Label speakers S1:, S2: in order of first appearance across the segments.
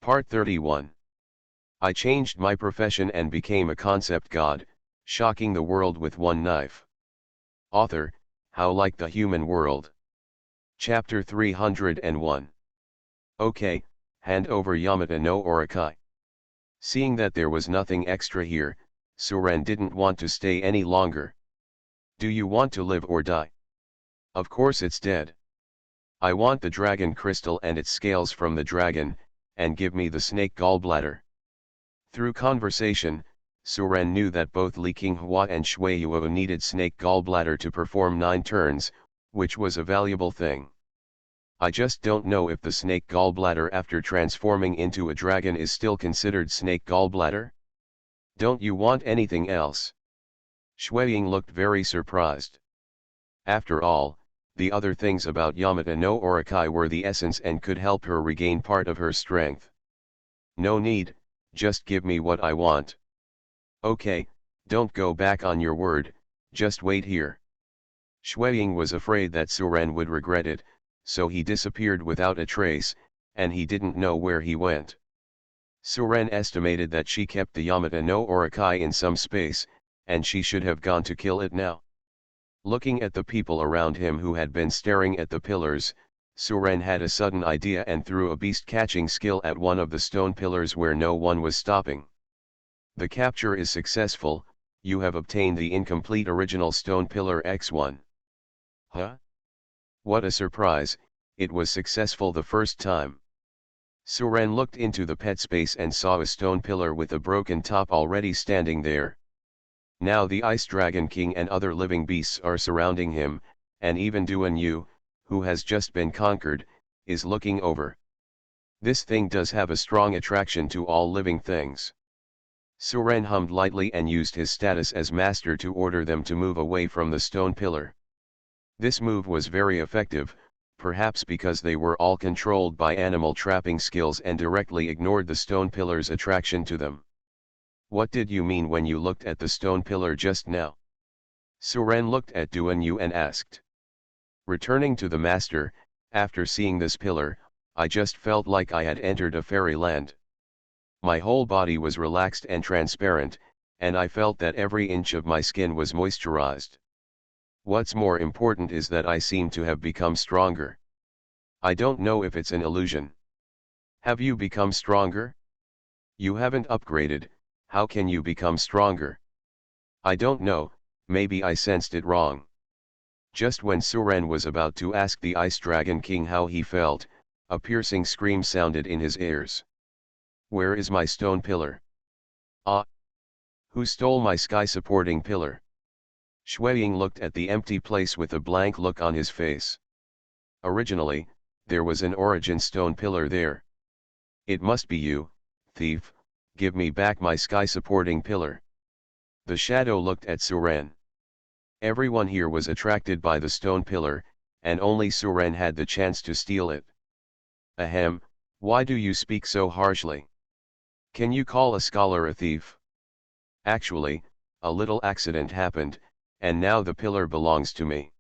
S1: Part 31. I changed my profession and became a concept god, shocking the world with one knife. Author, How Like the Human World. Chapter 301. Okay, hand over Yamata no Orakai. Seeing that there was nothing extra here, Suren didn't want to stay any longer. Do you want to live or die? Of course it's dead. I want the dragon crystal and its scales from the dragon, and give me the snake gallbladder. Through conversation, Suren knew that both Li Qinghua and Shuiyuo needed snake gallbladder to perform 9 turns, which was a valuable thing. I just don't know if the snake gallbladder after transforming into a dragon is still considered snake gallbladder? Don't you want anything else? Shuiying looked very surprised. After all, the other things about Yamata no Orakai were the essence and could help her regain part of her strength. No need, just give me what I want. Okay, don't go back on your word, just wait here. Shuiying was afraid that Suren would regret it, so he disappeared without a trace, and he didn't know where he went. Suren estimated that she kept the Yamata no Orakai in some space, and she should have gone to kill it now. Looking at the people around him who had been staring at the pillars, Suren had a sudden idea and threw a beast-catching skill at one of the stone pillars where no one was stopping. The capture is successful, you have obtained the incomplete original stone pillar X1. Huh? What a surprise, it was successful the first time. Suren looked into the pet space and saw a stone pillar with a broken top already standing there. Now the Ice Dragon King and other living beasts are surrounding him, and even Duan Yu, who has just been conquered, is looking over. This thing does have a strong attraction to all living things. Suren hummed lightly and used his status as master to order them to move away from the stone pillar. This move was very effective, perhaps because they were all controlled by animal trapping skills and directly ignored the stone pillar's attraction to them. What did you mean when you looked at the stone pillar just now? Suren looked at Duan Yu and asked. Returning to the master, after seeing this pillar, I just felt like I had entered a fairyland. My whole body was relaxed and transparent, and I felt that every inch of my skin was moisturized. What's more important is that I seem to have become stronger. I don't know if it's an illusion. Have you become stronger? You haven't upgraded, how can you become stronger? I don't know, maybe I sensed it wrong. Just when Suren was about to ask the Ice Dragon King how he felt, a piercing scream sounded in his ears. Where is my stone pillar? Ah! Who stole my sky-supporting pillar? Shuiying looked at the empty place with a blank look on his face. Originally, there was an origin stone pillar there. It must be you, thief, give me back my sky-supporting pillar. The shadow looked at Suren. Everyone here was attracted by the stone pillar, and only Suren had the chance to steal it. Ahem, why do you speak so harshly? Can you call a scholar a thief? Actually, a little accident happened, and now the pillar belongs to me.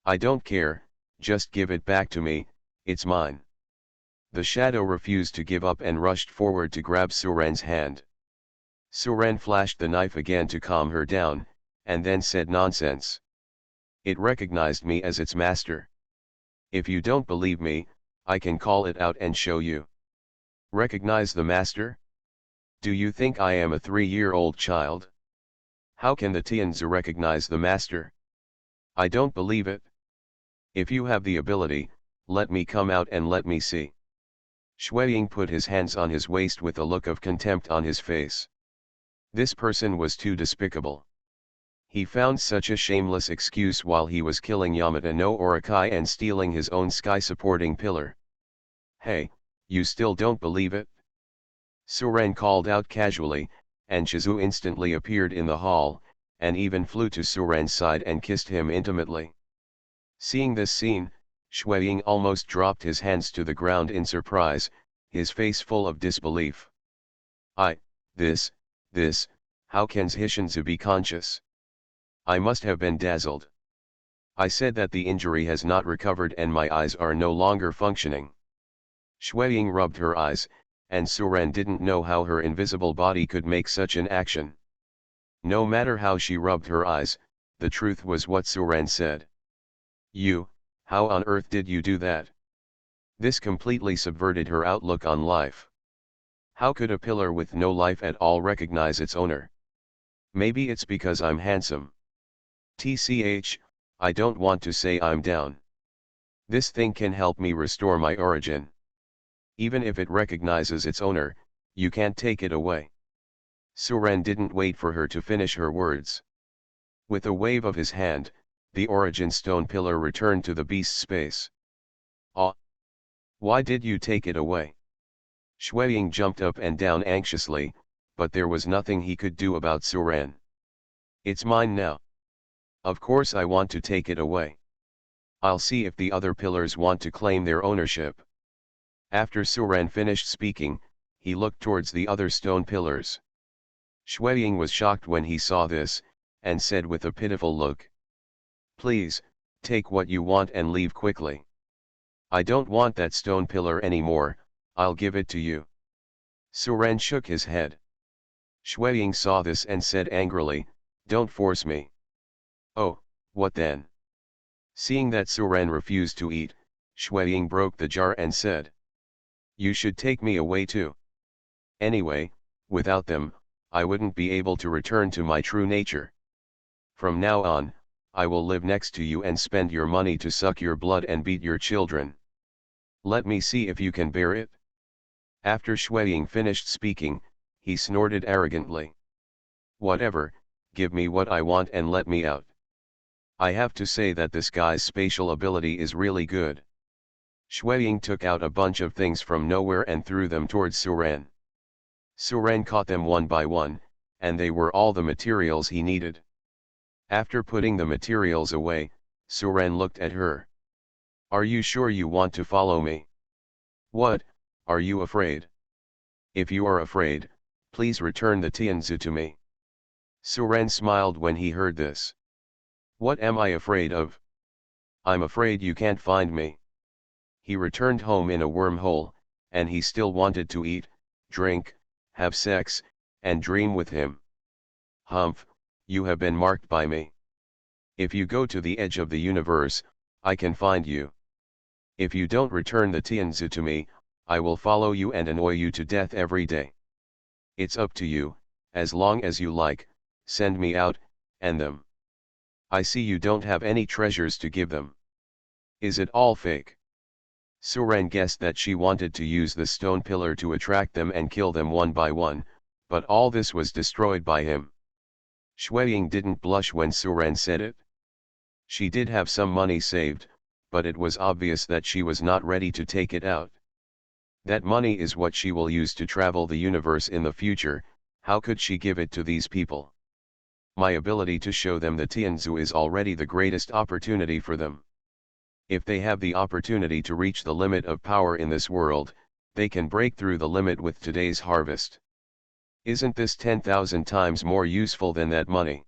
S1: I don't care, just give it back to me, it's mine. The shadow refused to give up and rushed forward to grab Suren's hand. Suren flashed the knife again to calm her down, and then said nonsense. It recognized me as its master. If you don't believe me, I can call it out and show you. Recognize the master? Do you think I am a 3-year-old child? How can the Tianzi recognize the master? I don't believe it. If you have the ability, let me come out and let me see. Shuiying put his hands on his waist with a look of contempt on his face. This person was too despicable. He found such a shameless excuse while he was killing Yamata no Orakai and stealing his own sky-supporting pillar. Hey, you still don't believe it? Suren called out casually, and Shizu instantly appeared in the hall, and even flew to Suren's side and kissed him intimately. Seeing this scene, Shuiying almost dropped his hands to the ground in surprise, his face full of disbelief. This, how can Zhishanzi be conscious? I must have been dazzled. I said that the injury has not recovered and my eyes are no longer functioning. Shuiying rubbed her eyes, and Suren didn't know how her invisible body could make such an action. No matter how she rubbed her eyes, the truth was what Suren said. How on earth did you do that? This completely subverted her outlook on life. How could a pillar with no life at all recognize its owner? Maybe it's because I'm handsome. TCH, I don't want to say I'm down. This thing can help me restore my origin. Even if it recognizes its owner, you can't take it away. Suren didn't wait for her to finish her words. With a wave of his hand, the origin stone pillar returned to the beast's space. Ah! Why did you take it away? Shueying jumped up and down anxiously, but there was nothing he could do about Suren. It's mine now. Of course I want to take it away. I'll see if the other pillars want to claim their ownership. After Suren finished speaking, he looked towards the other stone pillars. Shueying was shocked when he saw this, and said with a pitiful look, "Please, take what you want and leave quickly. I don't want that stone pillar anymore, I'll give it to you." Suren shook his head. Shueying saw this and said angrily, "Don't force me." "Oh, what then?" Seeing that Suren refused to eat, Shueying broke the jar and said, "You should take me away too. Anyway, without them, I wouldn't be able to return to my true nature. From now on, I will live next to you and spend your money to suck your blood and beat your children. Let me see if you can bear it." After Shueying finished speaking, he snorted arrogantly. "Whatever, give me what I want and let me out. I have to say that this guy's spatial ability is really good." Shueying took out a bunch of things from nowhere and threw them towards Suren. Suren caught them one by one, and they were all the materials he needed. After putting the materials away, Suren looked at her. "Are you sure you want to follow me? What, are you afraid? If you are afraid, please return the Tianzi to me." Suren smiled when he heard this. "What am I afraid of? I'm afraid you can't find me." He returned home in a wormhole, and he still wanted to eat, drink, have sex, and dream with him. "Humph, you have been marked by me. If you go to the edge of the universe, I can find you. If you don't return the Tianzi to me, I will follow you and annoy you to death every day. It's up to you, as long as you like, send me out, and them. I see you don't have any treasures to give them. Is it all fake?" Suren guessed that she wanted to use the stone pillar to attract them and kill them one by one, but all this was destroyed by him. Shueying didn't blush when Suren said it. She did have some money saved, but it was obvious that she was not ready to take it out. That money is what she will use to travel the universe in the future. How could she give it to these people? My ability to show them the Tianzi is already the greatest opportunity for them. If they have the opportunity to reach the limit of power in this world, they can break through the limit with today's harvest. Isn't this 10,000 times more useful than that money?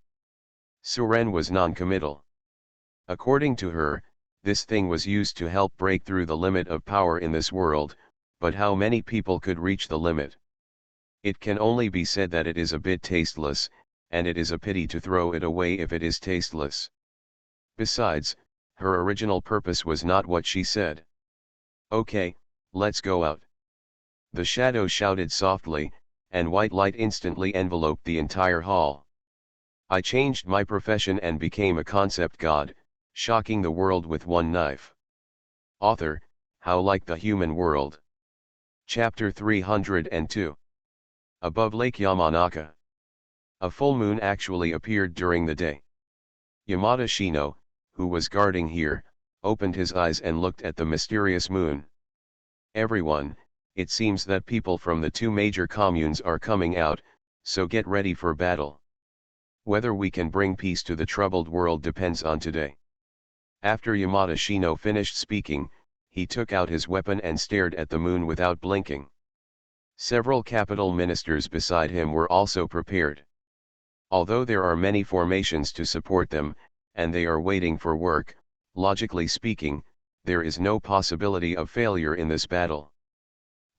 S1: Suren was non-committal. According to her, this thing was used to help break through the limit of power in this world, but how many people could reach the limit? It can only be said that it is a bit tasteless, and it is a pity to throw it away if it is tasteless. Besides, her original purpose was not what she said. "Okay, let's go out." The shadow shouted softly, and white light instantly enveloped the entire hall. "I changed my profession and became a concept god, shocking the world with one knife." Author, How Like the Human World. Chapter 302. Above Lake Yamanaka. A full moon actually appeared during the day. Yamada Shino, who was guarding here, opened his eyes and looked at the mysterious moon. "Everyone, it seems that people from the two major communes are coming out, so get ready for battle. Whether we can bring peace to the troubled world depends on today." After Yamada Shino finished speaking, he took out his weapon and stared at the moon without blinking. Several capital ministers beside him were also prepared. Although there are many formations to support them, and they are waiting for work, logically speaking, there is no possibility of failure in this battle.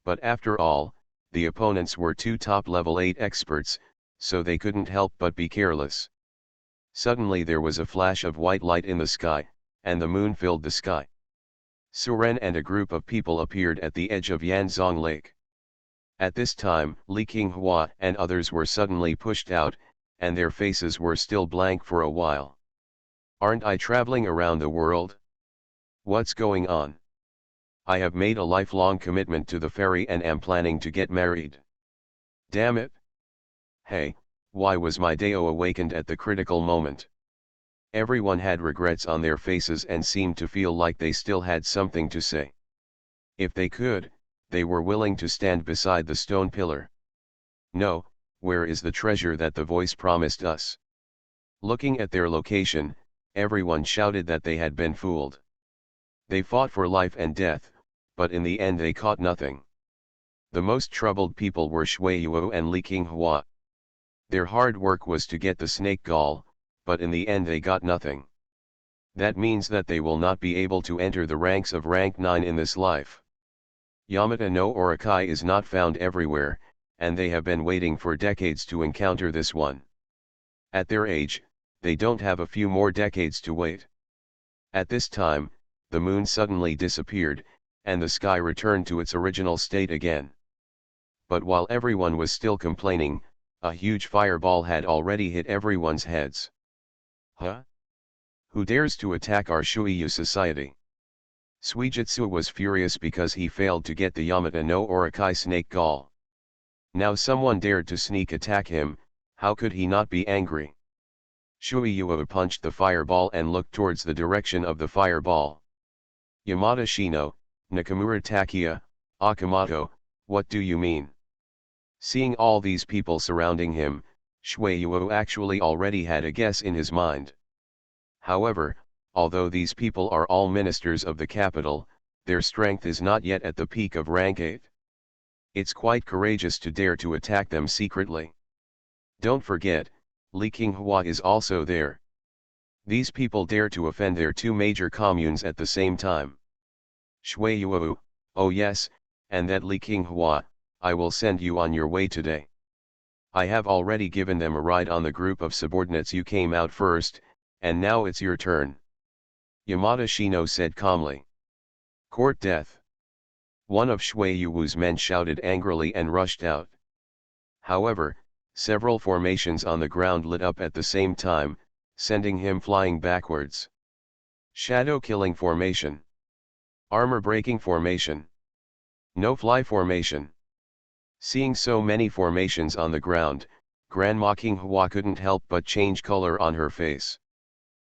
S1: But after all, The opponents were two top level 8 experts, so they couldn't help but be careless. Suddenly there was a flash of white light in the sky, and the moon filled the sky. Su-ren and a group of people appeared at the edge of Yanzong Lake. At this time, Li Qinghua and others were suddenly pushed out, and their faces were still blank for a while. Aren't I traveling around the world? What's going on? I have made a lifelong commitment to the ferry and am planning to get married. Damn it! Hey, why was my Dao awakened at the critical moment? Everyone had regrets on their faces and seemed to feel like they still had something to say. If they could, they were willing to stand beside the stone pillar. No, where is the treasure that the voice promised us? Looking at their location, everyone shouted that they had been fooled. They fought for life and death, but in the end they caught nothing. The most troubled people were Shui Yuo and Li Qinghua. Their hard work was to get the snake gall, but in the end they got nothing. That means that they will not be able to enter the ranks of rank 9 in this life. Yamata no Orakai is not found everywhere, and they have been waiting for decades to encounter this one. At their age, they don't have a few more decades to wait. At this time, the moon suddenly disappeared, and the sky returned to its original state again. But while everyone was still complaining, a huge fireball had already hit everyone's heads. Huh? Who dares to attack our Shuiyu society? Suijitsu was furious because he failed to get the Yamata no Orakai snake gall. Now someone dared to sneak attack him, how could he not be angry? Shuiyu punched the fireball and looked towards the direction of the fireball. Yamada Shino, Nakamura Takia, Akamoto, what do you mean? Seeing all these people surrounding him, Shuiyu actually already had a guess in his mind. However, although these people are all ministers of the capital, their strength is not yet at the peak of rank 8. It's quite courageous to dare to attack them secretly. Don't forget, Li Qinghua is also there. These people dare to offend their two major communes at the same time. Shuiyu, oh yes, and that Li Qinghua, I will send you on your way today. I have already given them a ride on the group of subordinates you came out first, and now it's your turn. Yamada Shino said calmly. Court death. One of Shuiyu's men shouted angrily and rushed out. However, several formations on the ground lit up at the same time, sending him flying backwards. Shadow killing formation. Armor breaking formation. No fly formation. Seeing so many formations on the ground, Grandma Qinghua couldn't help but change color on her face.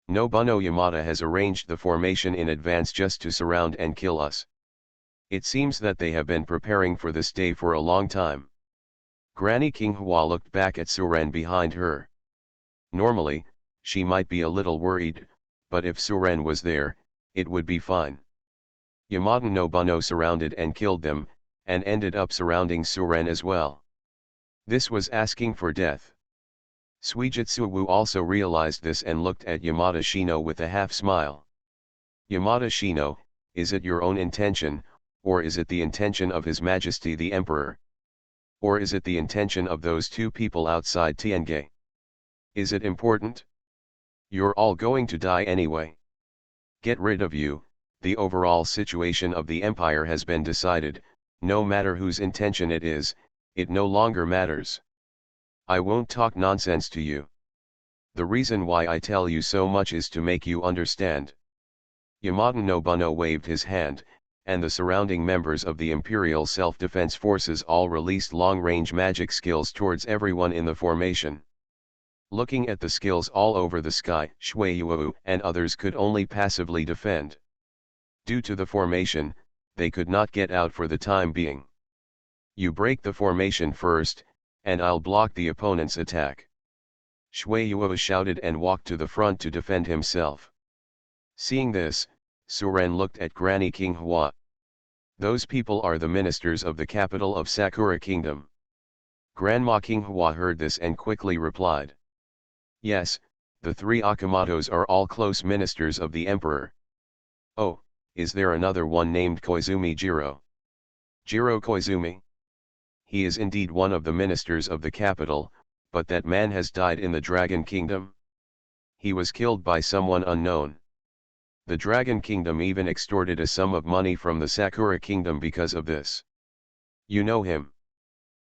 S1: Nobuno Yamada has arranged the formation in advance just to surround and kill us. It seems that they have been preparing for this day for a long time. Granny Qinghua looked back at Suren behind her. Normally, she might be a little worried, but if Suren was there, it would be fine. Yamada Nobuno surrounded and killed them, and ended up surrounding Suren as well. This was asking for death. Suijitsu also realized this and looked at Yamada Shino with a half smile. Yamada Shino, is it your own intention, or is it the intention of His Majesty the Emperor? Or is it the intention of those two people outside Tiange? Is it important? You're all going to die anyway. Get rid of you, the overall situation of the empire has been decided, no matter whose intention it is, it no longer matters. I won't talk nonsense to you. The reason why I tell you so much is to make you understand. Yamada Nobuno waved his hand, and the surrounding members of the Imperial Self-Defense Forces all released long-range magic skills towards everyone in the formation. Looking at the skills all over the sky, Shuiyu and others could only passively defend. Due to the formation, they could not get out for the time being. You break the formation first, and I'll block the opponent's attack. Shuiyu shouted and walked to the front to defend himself. Seeing this, Suren looked at Granny Qinghua. Those people are the ministers of the capital of Sakura Kingdom. Grandma Qinghua heard this and quickly replied. Yes, the three Akamotos are all close ministers of the emperor. Oh, is there another one named Koizumi Jiro? Jiro Koizumi? he is indeed one of the ministers of the capital, but that man has died in the Dragon Kingdom. He was killed by someone unknown. The Dragon Kingdom even extorted a sum of money from the Sakura Kingdom because of this. You know him?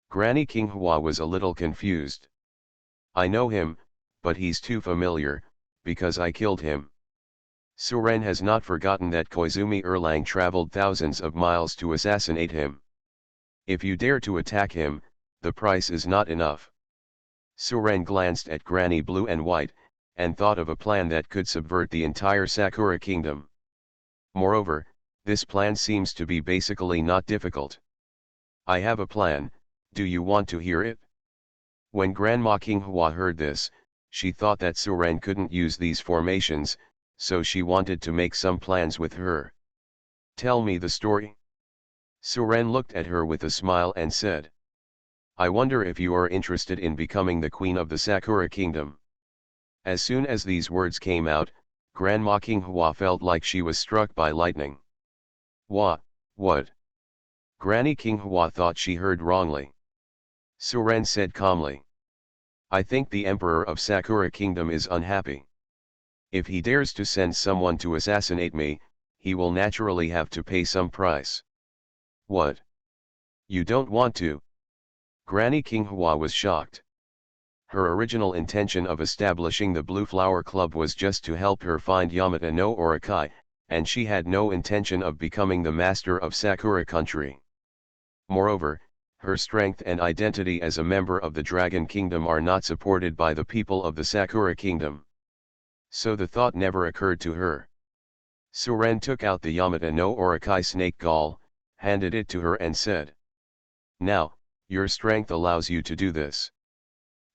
S1: Granny Kinghua was a little confused. I know him, but he's too familiar, because I killed him. Suren has not forgotten that Koizumi Erlang traveled thousands of miles to assassinate him. If you dare to attack him, the price is not enough. Suren glanced at Granny Blue and White, and thought of a plan that could subvert the entire Sakura Kingdom. Moreover, this plan seems to be basically not difficult. I have a plan, do you want to hear it? When Grandma Kinghua heard this, she thought that Suren couldn't use these formations, so she wanted to make some plans with her. Tell me the story. Suren looked at her with a smile and said, I wonder if you are interested in becoming the queen of the Sakura Kingdom. As soon as these words came out, Grandma Kinghua felt like she was struck by lightning. What? Granny Kinghua thought she heard wrongly. Suren said calmly. I think the Emperor of Sakura Kingdom is unhappy. If he dares to send someone to assassinate me, he will naturally have to pay some price. What? You don't want to? Granny Kinghua was shocked. Her original intention of establishing the Blue Flower Club was just to help her find Yamata no Orokai, and she had no intention of becoming the master of Sakura country. Moreover, her strength and identity as a member of the Dragon Kingdom are not supported by the people of the Sakura Kingdom. So the thought never occurred to her. Suren took out the Yamata no Orokai snake gall, handed it to her and said, Now, your strength allows you to do this.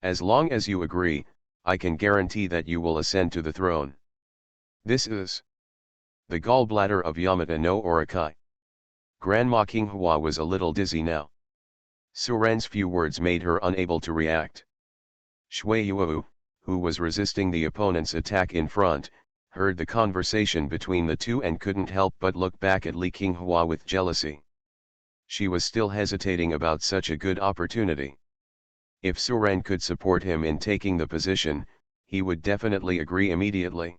S1: As long as you agree, I can guarantee that you will ascend to the throne. This is the gallbladder of Yamata no Orokai. Grandma Kinghua was a little dizzy now. Suren's few words made her unable to react. Shui Yuo, who was resisting the opponent's attack in front, heard the conversation between the two and couldn't help but look back at Li Kinghua with jealousy. She was still hesitating about such a good opportunity. If Suren could support him in taking the position, he would definitely agree immediately.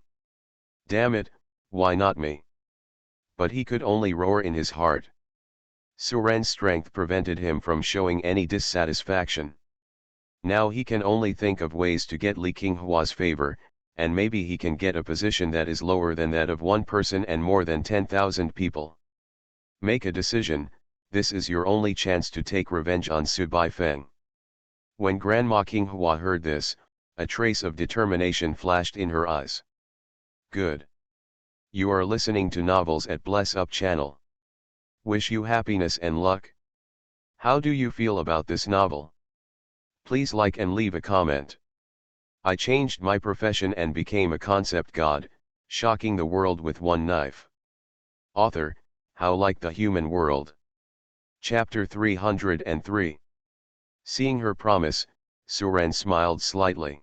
S1: Damn it, why not me? But he could only roar in his heart. Suren's strength prevented him from showing any dissatisfaction. Now he can only think of ways to get Li Qinghua's favor, and maybe he can get a position that is lower than that of one person and more than 10,000 people. Make a decision, this is your only chance to take revenge on Su Baifeng. When Grandma Qinghua heard this, a trace of determination flashed in her eyes. Good. You are listening to Novels at Bless Up channel. Wish you happiness and luck. How do you feel about this novel? Please like and leave a comment. I changed my profession and became a concept god, shocking the world with one knife. Author, How Like the Human World. Chapter 303. Seeing her promise, Suren smiled slightly.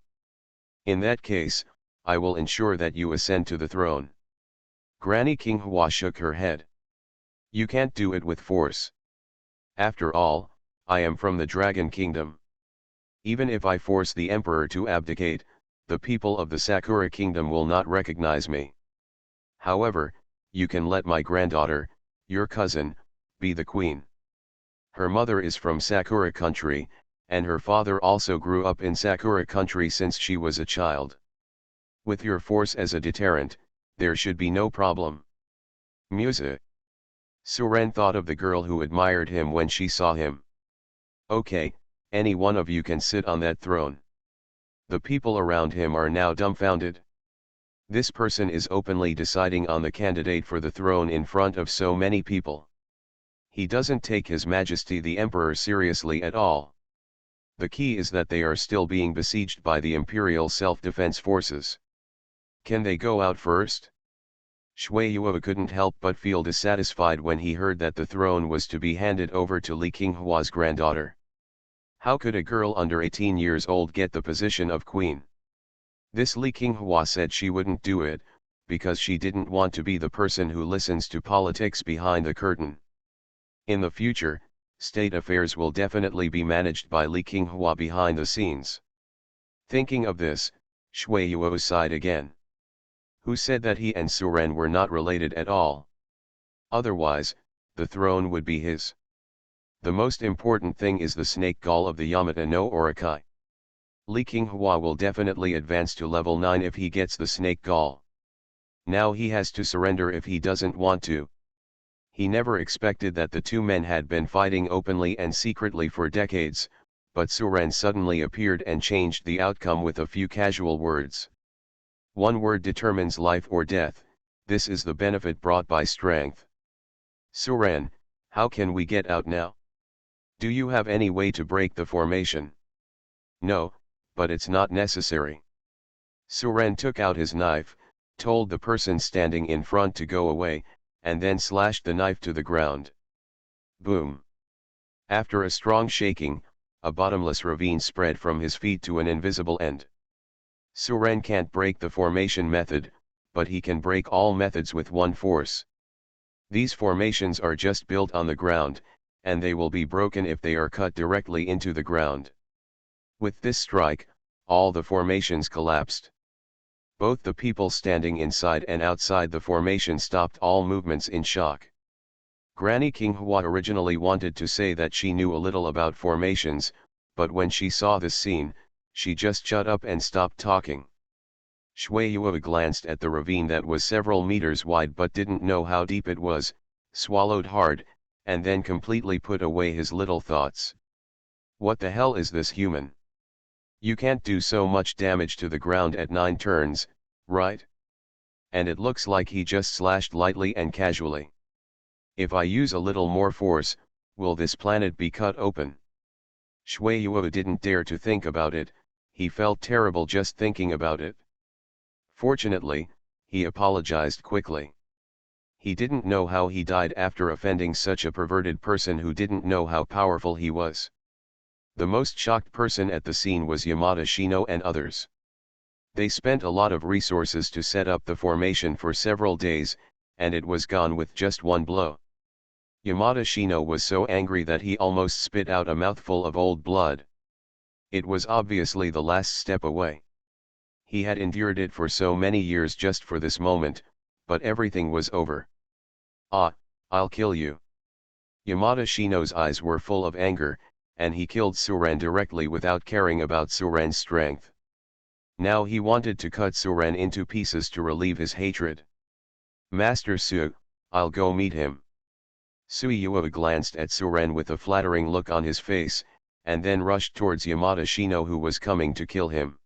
S1: In that case, I will ensure that you ascend to the throne. Granny Qinghua shook her head. You can't do it with force. After all, I am from the Dragon Kingdom. Even if I force the Emperor to abdicate, the people of the Sakura Kingdom will not recognize me. However, you can let my granddaughter, your cousin, be the queen. Her mother is from Sakura country, and her father also grew up in Sakura country since she was a child. With your force as a deterrent, there should be no problem. Music. Suren thought of the girl who admired him when she saw him. Okay, any one of you can sit on that throne. The people around him are now dumbfounded. This person is openly deciding on the candidate for the throne in front of so many people. He doesn't take His Majesty the Emperor seriously at all. The key is that they are still being besieged by the Imperial Self-Defense Forces. Can they go out first? Shui Yuo couldn't help but feel dissatisfied when he heard that the throne was to be handed over to Li Qinghua's granddaughter. How could a girl under 18 years old get the position of queen? This Li Qinghua said she wouldn't do it, because she didn't want to be the person who listens to politics behind the curtain. In the future, state affairs will definitely be managed by Li Qinghua behind the scenes. Thinking of this, Shui Yuo sighed again. Who said that he and Su Ren were not related at all? Otherwise, the throne would be his. The most important thing is the snake gall of the Yamata no Orokai. Li Qinghua will definitely advance to level 9 if he gets the snake gall. Now he has to surrender if he doesn't want to. He never expected that the two men had been fighting openly and secretly for decades, but Su Ren suddenly appeared and changed the outcome with a few casual words. One word determines life or death, this is the benefit brought by strength. Su Ren, how can we get out now? Do you have any way to break the formation? No, but it's not necessary. Su Ren took out his knife, told the person standing in front to go away, and then slashed the knife to the ground. Boom! After a strong shaking, a bottomless ravine spread from his feet to an invisible end. Su Ren can't break the formation method, but he can break all methods with one force. These formations are just built on the ground, and they will be broken if they are cut directly into the ground. With this strike, all the formations collapsed. Both the people standing inside and outside the formation stopped all movements in shock. Granny Qinghua originally wanted to say that she knew a little about formations, but when she saw this scene, she just shut up and stopped talking. Shui Yue glanced at the ravine that was several meters wide but didn't know how deep it was, swallowed hard, and then completely put away his little thoughts. What the hell is this human? You can't do so much damage to the ground at 9 turns, right? And it looks like he just slashed lightly and casually. If I use a little more force, will this planet be cut open? Shui Yue didn't dare to think about it, he felt terrible just thinking about it. Fortunately, he apologized quickly. He didn't know how he died after offending such a perverted person who didn't know how powerful he was. The most shocked person at the scene was Yamada Shino and others. They spent a lot of resources to set up the formation for several days, and it was gone with just one blow. Yamada Shino was so angry that he almost spit out a mouthful of old blood. It was obviously the last step away. He had endured it for so many years just for this moment, but everything was over. Ah, I'll kill you. Yamada Shino's eyes were full of anger, and he killed Su Ren directly without caring about Su Ren's strength. Now he wanted to cut Su Ren into pieces to relieve his hatred. Master Su, I'll go meet him. Sui Yue glanced at Su Ren with a flattering look on his face, and then rushed towards Yamada Shino who was coming to kill him.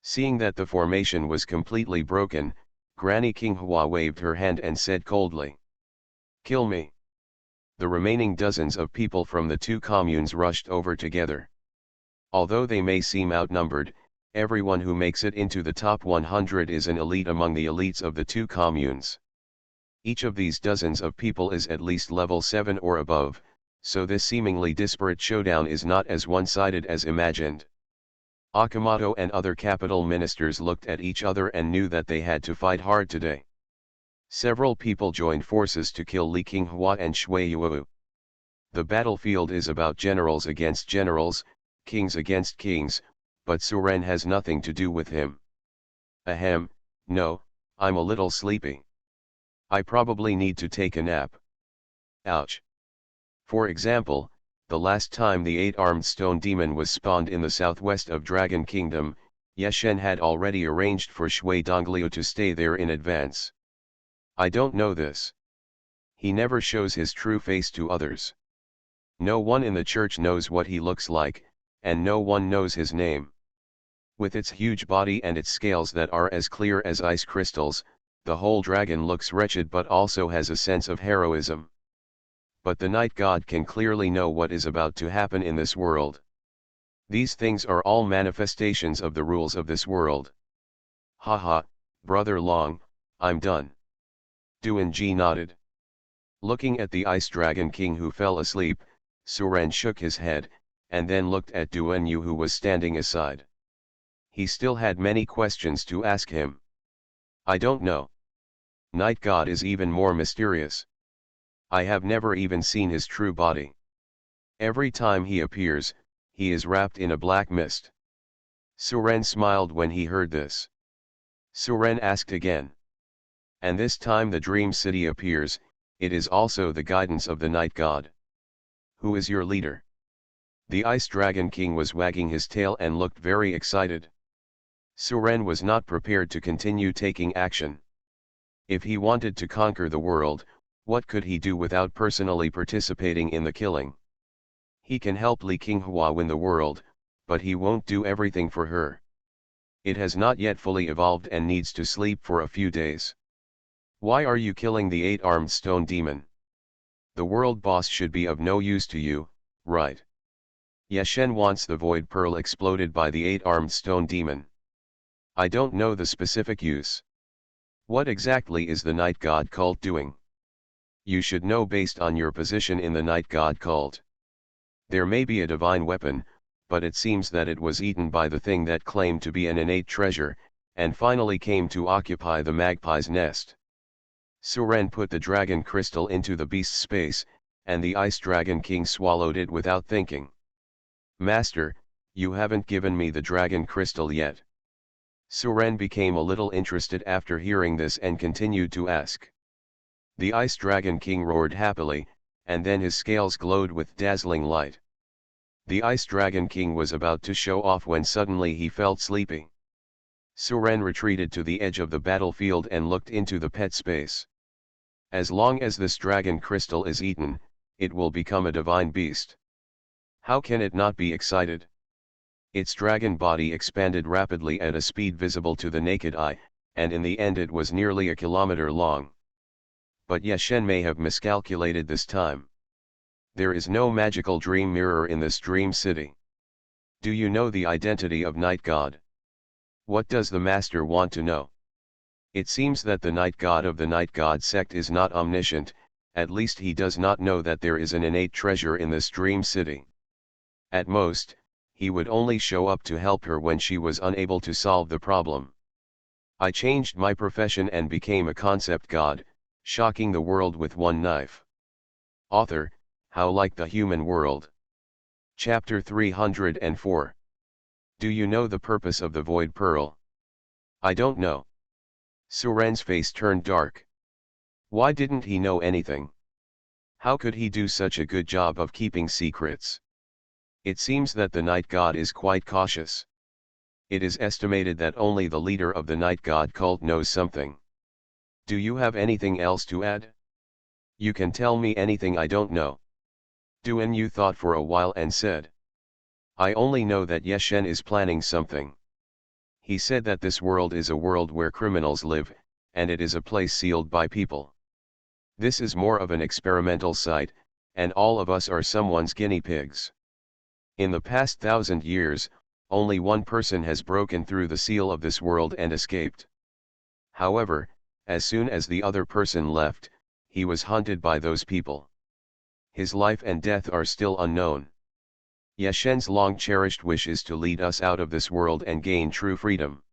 S1: Seeing that the formation was completely broken, Granny Qinghua waved her hand and said coldly, "Kill me." The remaining dozens of people from the two communes rushed over together. Although they may seem outnumbered, everyone who makes it into the top 100 is an elite among the elites of the two communes. Each of these dozens of people is at least level 7 or above, so this seemingly disparate showdown is not as one-sided as imagined. Akamoto and other capital ministers looked at each other and knew that they had to fight hard today. Several people joined forces to kill Li Qinghua and Shui Yue. The battlefield is about generals against generals, kings against kings, but Su Ren has nothing to do with him. Ahem, no, I'm a little sleepy. I probably need to take a nap. Ouch. For example, the last time the 8-armed stone demon was spawned in the southwest of Dragon Kingdom, Yeshen had already arranged for Shui Donglio to stay there in advance. I don't know this. He never shows his true face to others. No one in the church knows what he looks like, and no one knows his name. With its huge body and its scales that are as clear as ice crystals, the whole dragon looks wretched but also has a sense of heroism. But the night god can clearly know what is about to happen in this world. These things are all manifestations of the rules of this world. Haha, brother Long, I'm done. Duan Ji nodded. Looking at the ice dragon king who fell asleep, Su Ren shook his head, and then looked at Duan Yu who was standing aside. He still had many questions to ask him. I don't know. Night god is even more mysterious. I have never even seen his true body. Every time he appears, he is wrapped in a black mist. Suren smiled when he heard this. Suren asked again. And this time the dream city appears, it is also the guidance of the night god. Who is your leader? The Ice Dragon King was wagging his tail and looked very excited. Suren was not prepared to continue taking action. If he wanted to conquer the world, what could he do without personally participating in the killing? He can help Li Qinghua win the world, but he won't do everything for her. It has not yet fully evolved and needs to sleep for a few days. Why are you killing the 8-armed stone demon? The world boss should be of no use to you, right? Yeshen wants the void pearl exploded by the 8-armed stone demon. I don't know the specific use. What exactly is the night god cult doing? You should know based on your position in the night god cult. There may be a divine weapon, but it seems that it was eaten by the thing that claimed to be an innate treasure, and finally came to occupy the magpie's nest. Suren put the dragon crystal into the beast's space, and the Ice Dragon King swallowed it without thinking. Master, you haven't given me the dragon crystal yet. Suren became a little interested after hearing this and continued to ask. The Ice Dragon King roared happily, and then his scales glowed with dazzling light. The Ice Dragon King was about to show off when suddenly he felt sleepy. Suren retreated to the edge of the battlefield and looked into the pet space. As long as this dragon crystal is eaten, it will become a divine beast. How can it not be excited? Its dragon body expanded rapidly at a speed visible to the naked eye, and in the end it was nearly a kilometer long. But Yeshen may have miscalculated this time. There is no magical dream mirror in this dream city. Do you know the identity of Night God? What does the master want to know? It seems that the Night God of the Night God sect is not omniscient, at least he does not know that there is an innate treasure in this dream city. At most, he would only show up to help her when she was unable to solve the problem. I changed my profession and became a concept god, shocking the world with one knife. Author, How Like the Human World. Chapter 304. Do you know the purpose of the Void Pearl? I don't know. Suren's face turned dark. Why didn't he know anything? How could he do such a good job of keeping secrets? It seems that the Night God is quite cautious. It is estimated that only the leader of the Night God cult knows something. Do you have anything else to add? You can tell me anything I don't know. Duan Yu thought for a while and said. I only know that Yeshen is planning something. He said that this world is a world where criminals live, and it is a place sealed by people. This is more of an experimental site, and all of us are someone's guinea pigs. In the past 1,000 years, only one person has broken through the seal of this world and escaped. However, as soon as the other person left, he was hunted by those people. His life and death are still unknown. Yeshen's long-cherished wish is to lead us out of this world and gain true freedom.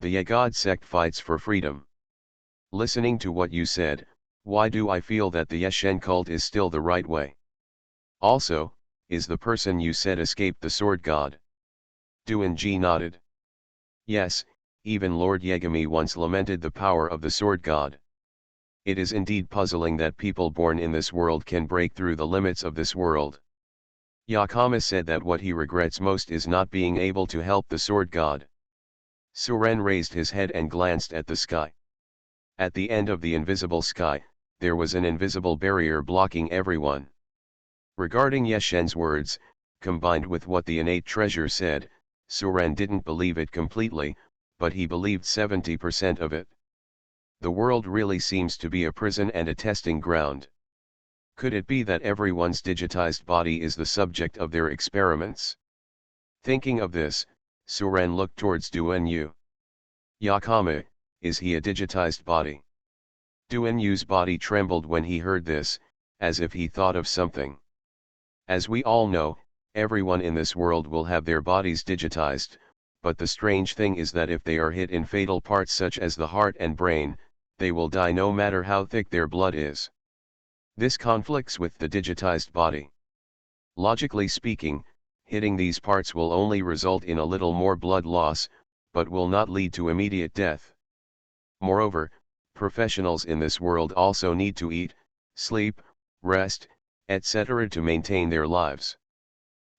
S1: The Yagod sect fights for freedom. Listening to what you said, why do I feel that the Yeshen cult is still the right way? Also, is the person you said escaped the sword god? Duan Ji nodded. Yes, even Lord Yagami once lamented the power of the sword god. It is indeed puzzling that people born in this world can break through the limits of this world. Yakama said that what he regrets most is not being able to help the sword god. Suren raised his head and glanced at the sky. At the end of the invisible sky, there was an invisible barrier blocking everyone. Regarding Yeshen's words, combined with what the innate treasure said, Suren didn't believe it completely, but he believed 70% of it. The world really seems to be a prison and a testing ground. Could it be that everyone's digitized body is the subject of their experiments? Thinking of this, Suren looked towards Duan Yu. Yakama, is he a digitized body? Duan Yu's body trembled when he heard this, as if he thought of something. As we all know, everyone in this world will have their bodies digitized, but the strange thing is that if they are hit in fatal parts such as the heart and brain, they will die no matter how thick their blood is. This conflicts with the digitized body. Logically speaking, hitting these parts will only result in a little more blood loss, but will not lead to immediate death. Moreover, professionals in this world also need to eat, sleep, rest, etc. to maintain their lives.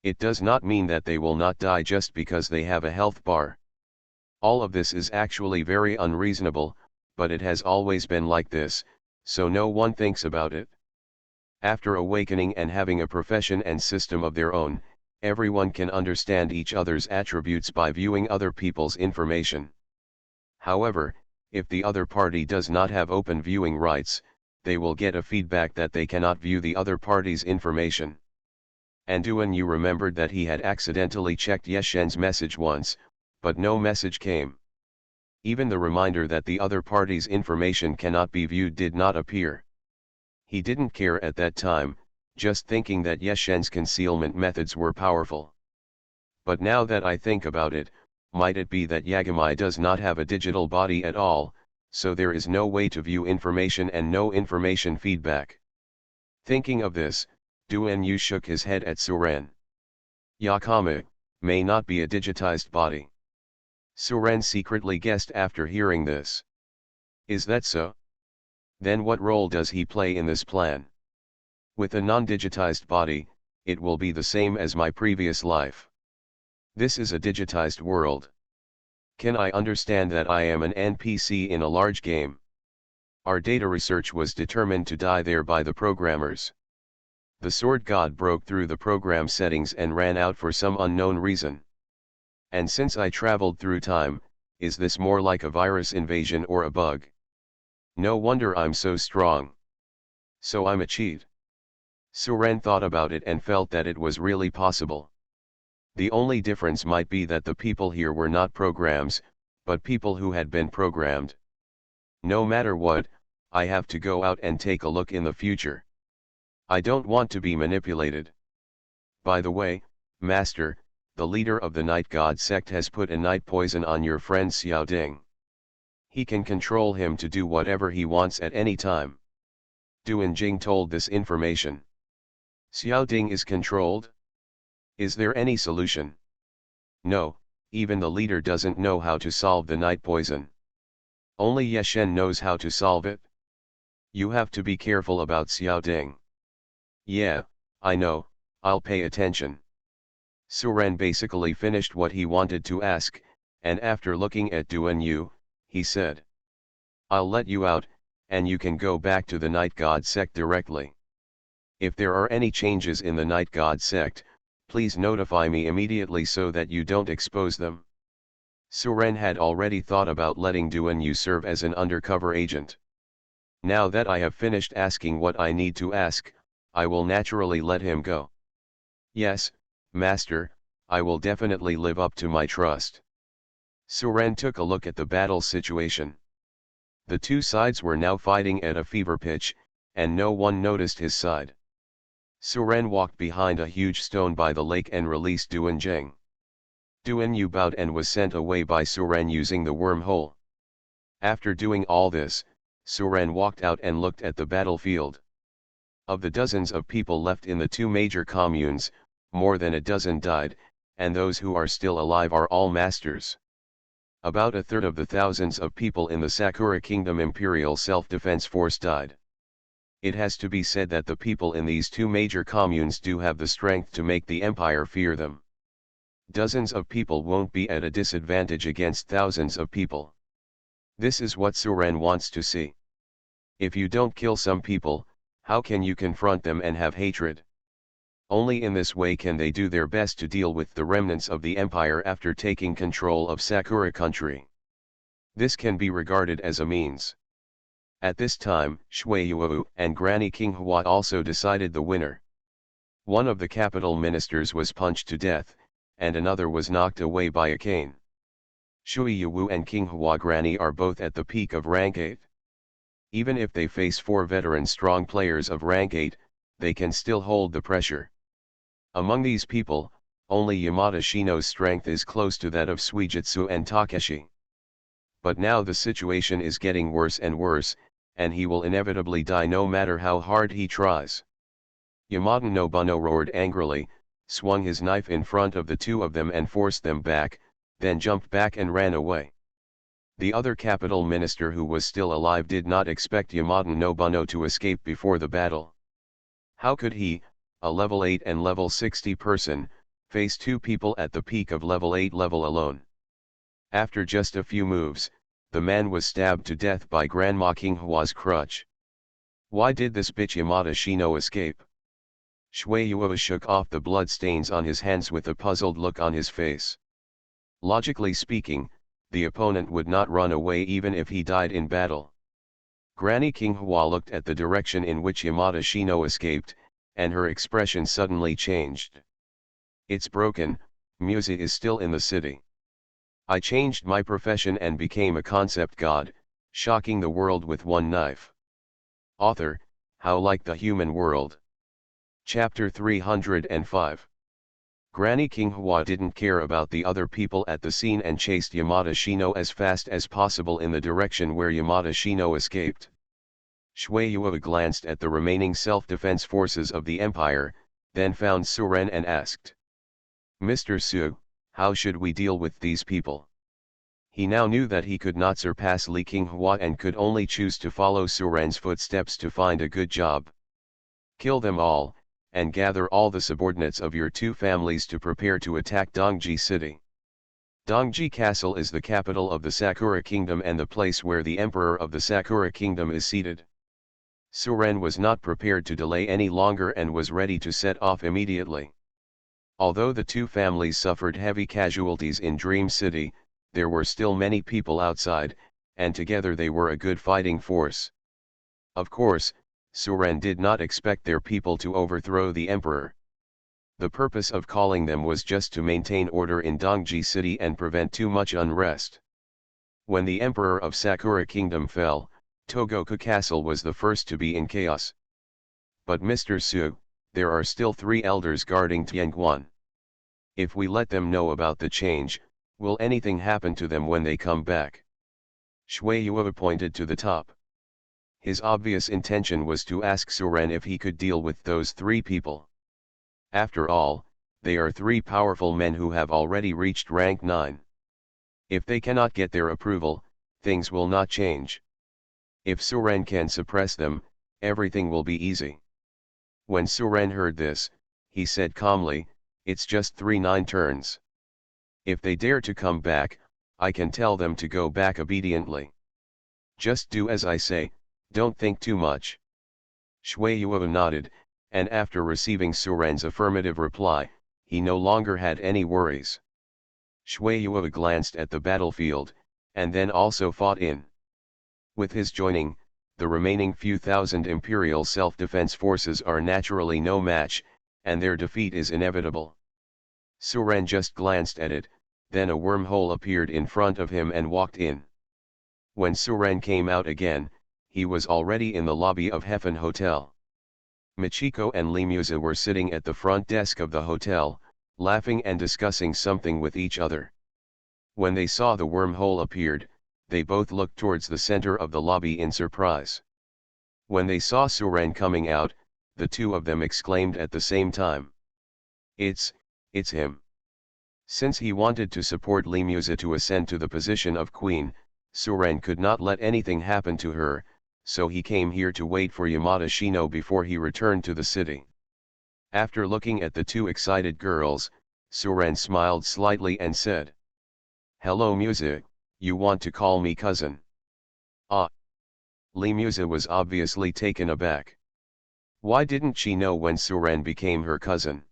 S1: It does not mean that they will not die just because they have a health bar. All of this is actually very unreasonable, but it has always been like this, so no one thinks about it. After awakening and having a profession and system of their own, everyone can understand each other's attributes by viewing other people's information. However, if the other party does not have open viewing rights, they will get a feedback that they cannot view the other party's information. And Duan Yu remembered that he had accidentally checked Yeshen's message once, but no message came. Even the reminder that the other party's information cannot be viewed did not appear. He didn't care at that time, just thinking that Yeshen's concealment methods were powerful. But now that I think about it, might it be that Yagami does not have a digital body at all, so there is no way to view information and no information feedback? Thinking of this, Duan Yu shook his head at Suren. Yakama may not be a digitized body. Suren secretly guessed after hearing this. Is that so? Then what role does he play in this plan? With a non-digitized body, it will be the same as my previous life. This is a digitized world. Can I understand that I am an NPC in a large game? Our data research was determined to die there by the programmers. The sword god broke through the program settings and ran out for some unknown reason. And since I traveled through time, is this more like a virus invasion or a bug? No wonder I'm so strong. So I'm a cheat. Suren thought about it and felt that it was really possible. The only difference might be that the people here were not programs, but people who had been programmed. No matter what, I have to go out and take a look in the future. I don't want to be manipulated. By the way, Master, the leader of the Night God sect has put a night poison on your friend Xiao Ding. He can control him to do whatever he wants at any time. Duan Jing told this information. Xiao Ding is controlled? Is there any solution? No, even the leader doesn't know how to solve the night poison. Only Yeshen knows how to solve it. You have to be careful about Xiao Ding. Yeah, I know, I'll pay attention. Suren basically finished what he wanted to ask, and after looking at Duan Yu, he said. I'll let you out, and you can go back to the Night God sect directly. If there are any changes in the Night God sect, please notify me immediately so that you don't expose them. Suren had already thought about letting Duan Yu serve as an undercover agent. Now that I have finished asking what I need to ask, I will naturally let him go. Yes, Master, I will definitely live up to my trust. Suren took a look at the battle situation. The two sides were now fighting at a fever pitch, and no one noticed his side. Suren walked behind a huge stone by the lake and released Duan Jing. Duan Yu bowed and was sent away by Suren using the wormhole. After doing all this, Suren walked out and looked at the battlefield. Of the dozens of people left in the two major communes, more than a dozen died, and those who are still alive are all masters. About a third of the thousands of people in the Sakura Kingdom Imperial Self-Defense Force died. It has to be said that the people in these two major communes do have the strength to make the Empire fear them. Dozens of people won't be at a disadvantage against thousands of people. This is what Suren wants to see. If you don't kill some people, how can you confront them and have hatred? Only in this way can they do their best to deal with the remnants of the Empire after taking control of Sakura country. This can be regarded as a means. At this time, Shui Yuwu and Granny King Hua also decided the winner. One of the capital ministers was punched to death, and another was knocked away by a cane. Shui Yuwu and King Hua Granny are both at the peak of rank 8. Even if they face 4 veteran strong players of rank 8, they can still hold the pressure. Among these people, only Yamada Shino's strength is close to that of Suijutsu and Takeshi. But now the situation is getting worse and worse, and he will inevitably die no matter how hard he tries. Yamada no Buno roared angrily, swung his knife in front of the two of them and forced them back, then jumped back and ran away. The other capital minister who was still alive did not expect Yamada no Buno to escape before the battle. How could he, a level 8 and level 60 person, face two people at the peak of level 8 level alone? After just a few moves, the man was stabbed to death by Grandma King Hua's crutch. Why did this bitch Yamada Shino escape? Shui Yuo shook off the blood stains on his hands with a puzzled look on his face. Logically speaking, the opponent would not run away even if he died in battle. Granny King Hua looked at the direction in which Yamada Shino escaped, and her expression suddenly changed. It's broken, Musa is still in the city. I changed my profession and became a concept god, shocking the world with one knife. Author, how like the human world. Chapter 305. Granny King Hua didn't care about the other people at the scene and chased Yamada Shino as fast as possible in the direction where Yamada Shino escaped. Shui Yuo glanced at the remaining self-defense forces of the empire, then found Su Ren and asked, Mr. Su, how should we deal with these people? He now knew that he could not surpass Li King Hua and could only choose to follow Su Ren's footsteps to find a good job. Kill them all, and gather all the subordinates of your two families to prepare to attack Dongji City. Dongji Castle is the capital of the Sakura Kingdom and the place where the Emperor of the Sakura Kingdom is seated. Su Ren was not prepared to delay any longer and was ready to set off immediately. Although the two families suffered heavy casualties in Dream City, there were still many people outside, and together they were a good fighting force. Of course, Su Ren did not expect their people to overthrow the emperor. The purpose of calling them was just to maintain order in Dongji City and prevent too much unrest. When the emperor of Sakura Kingdom fell, Togoku Castle was the first to be in chaos. But Mr. Su, there are still 3 elders guarding Tianguan. If we let them know about the change, will anything happen to them when they come back? Shui Yuo pointed to the top. His obvious intention was to ask Su Ren if he could deal with those 3 people. After all, they are 3 powerful men who have already reached rank 9. If they cannot get their approval, things will not change. If Su Ren can suppress them, everything will be easy. When Su Ren heard this, he said calmly, it's just 3 turns. If they dare to come back, I can tell them to go back obediently. Just do as I say, don't think too much. Shui Yuo nodded, and after receiving Su Ren's affirmative reply, he no longer had any worries. Shui Yuo glanced at the battlefield, and then also fought in. With his joining, the remaining few thousand Imperial self-defense forces are naturally no match, and their defeat is inevitable. Su Ren just glanced at it, then a wormhole appeared in front of him and walked in. When Su Ren came out again, he was already in the lobby of Heffen Hotel. Michiko and Lee Musa were sitting at the front desk of the hotel, laughing and discussing something with each other. When they saw the wormhole appeared, they both looked towards the center of the lobby in surprise. When they saw Su Ren coming out, the two of them exclaimed at the same time. It's him. Since he wanted to support Lee Musa to ascend to the position of queen, Su Ren could not let anything happen to her, so he came here to wait for Yamada Shino before he returned to the city. After looking at the 2 excited girls, Su Ren smiled slightly and said, Hello Musa, you want to call me cousin? Ah. Lee Musa was obviously taken aback. Why didn't she know when Su Ren became her cousin?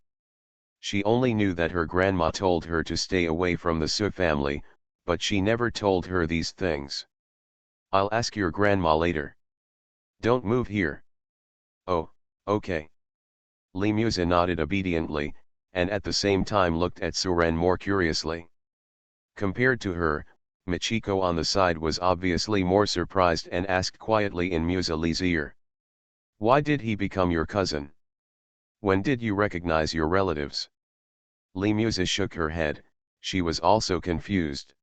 S1: She only knew that her grandma told her to stay away from the Su family, but she never told her these things. I'll ask your grandma later. Don't move here. Oh, okay. Lee Musa nodded obediently, and at the same time looked at Su Ren more curiously. Compared to her, Michiko on the side was obviously more surprised and asked quietly in Musa Lee's ear. Why did he become your cousin? When did you recognize your relatives? Lee Musa shook her head, she was also confused.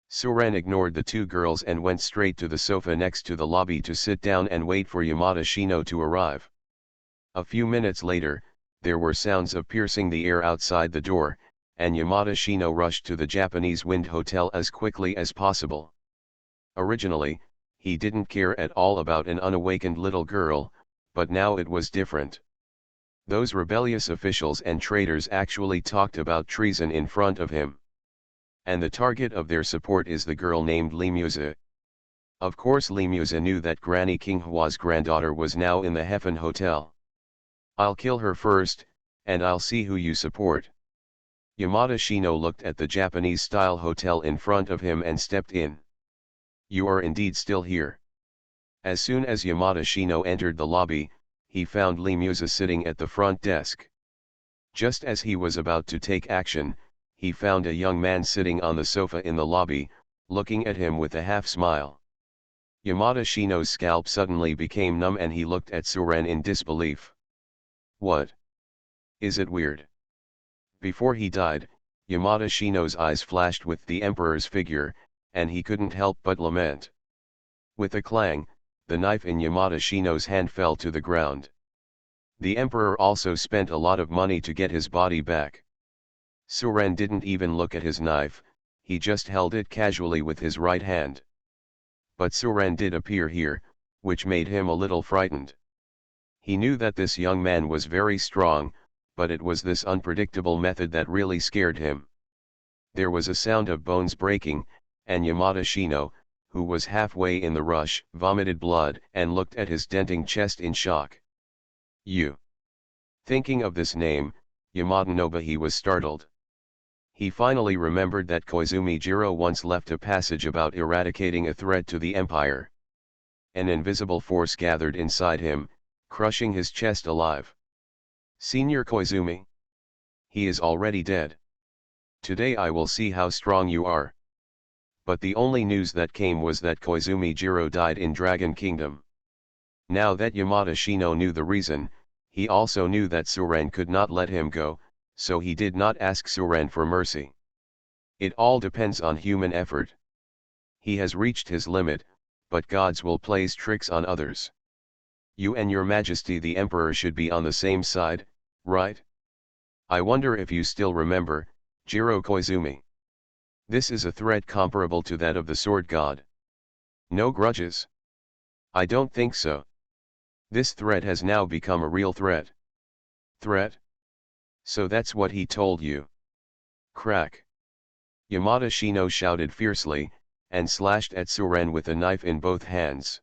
S1: Su Ren ignored the 2 girls and went straight to the sofa next to the lobby to sit down and wait for Yamada Shino to arrive. A few minutes later, there were sounds of piercing the air outside the door, and Yamada Shino rushed to the Japanese Wind Hotel as quickly as possible. Originally, he didn't care at all about an unawakened little girl, but now it was different. Those rebellious officials and traitors actually talked about treason in front of him. And the target of their support is the girl named Limusa. Of course Limusa knew that Granny Kinghua's granddaughter was now in the Heffen Hotel. "I'll kill her first, and I'll see who you support." Yamada Shino looked at the Japanese-style hotel in front of him and stepped in. "You are indeed still here." As soon as Yamada Shino entered the lobby, he found Limusa sitting at the front desk. Just as he was about to take action, he found a young man sitting on the sofa in the lobby, looking at him with a half-smile. Yamada Shino's scalp suddenly became numb and he looked at Suren in disbelief. "What? Is it weird?" Before he died, Yamada Shino's eyes flashed with the Emperor's figure, and he couldn't help but lament. With a clang, the knife in Yamada Shino's hand fell to the ground. The Emperor also spent a lot of money to get his body back. Suren didn't even look at his knife, he just held it casually with his right hand. But Suren did appear here, which made him a little frightened. He knew that this young man was very strong, but it was this unpredictable method that really scared him. There was a sound of bones breaking, and Yamada Shino, who was halfway in the rush, vomited blood and looked at his denting chest in shock. "You." Thinking of this name, Yamada Nobuhi was startled. He finally remembered that Koizumi Jiro once left a passage about eradicating a threat to the empire. An invisible force gathered inside him, crushing his chest alive. "Senior Koizumi? He is already dead. Today I will see how strong you are." But the only news that came was that Koizumi Jiro died in Dragon Kingdom. Now that Yamada Shino knew the reason, he also knew that Suren could not let him go, so he did not ask Suren for mercy. It all depends on human effort. He has reached his limit, but gods will play tricks on others. You and your Majesty the Emperor should be on the same side, right? I wonder if you still remember, Jiro Koizumi. This is a threat comparable to that of the Sword God. No grudges? I don't think so. This threat has now become a real threat. Threat? So that's what he told you. Crack. Yamada Shino shouted fiercely, and slashed at Suren with a knife in both hands.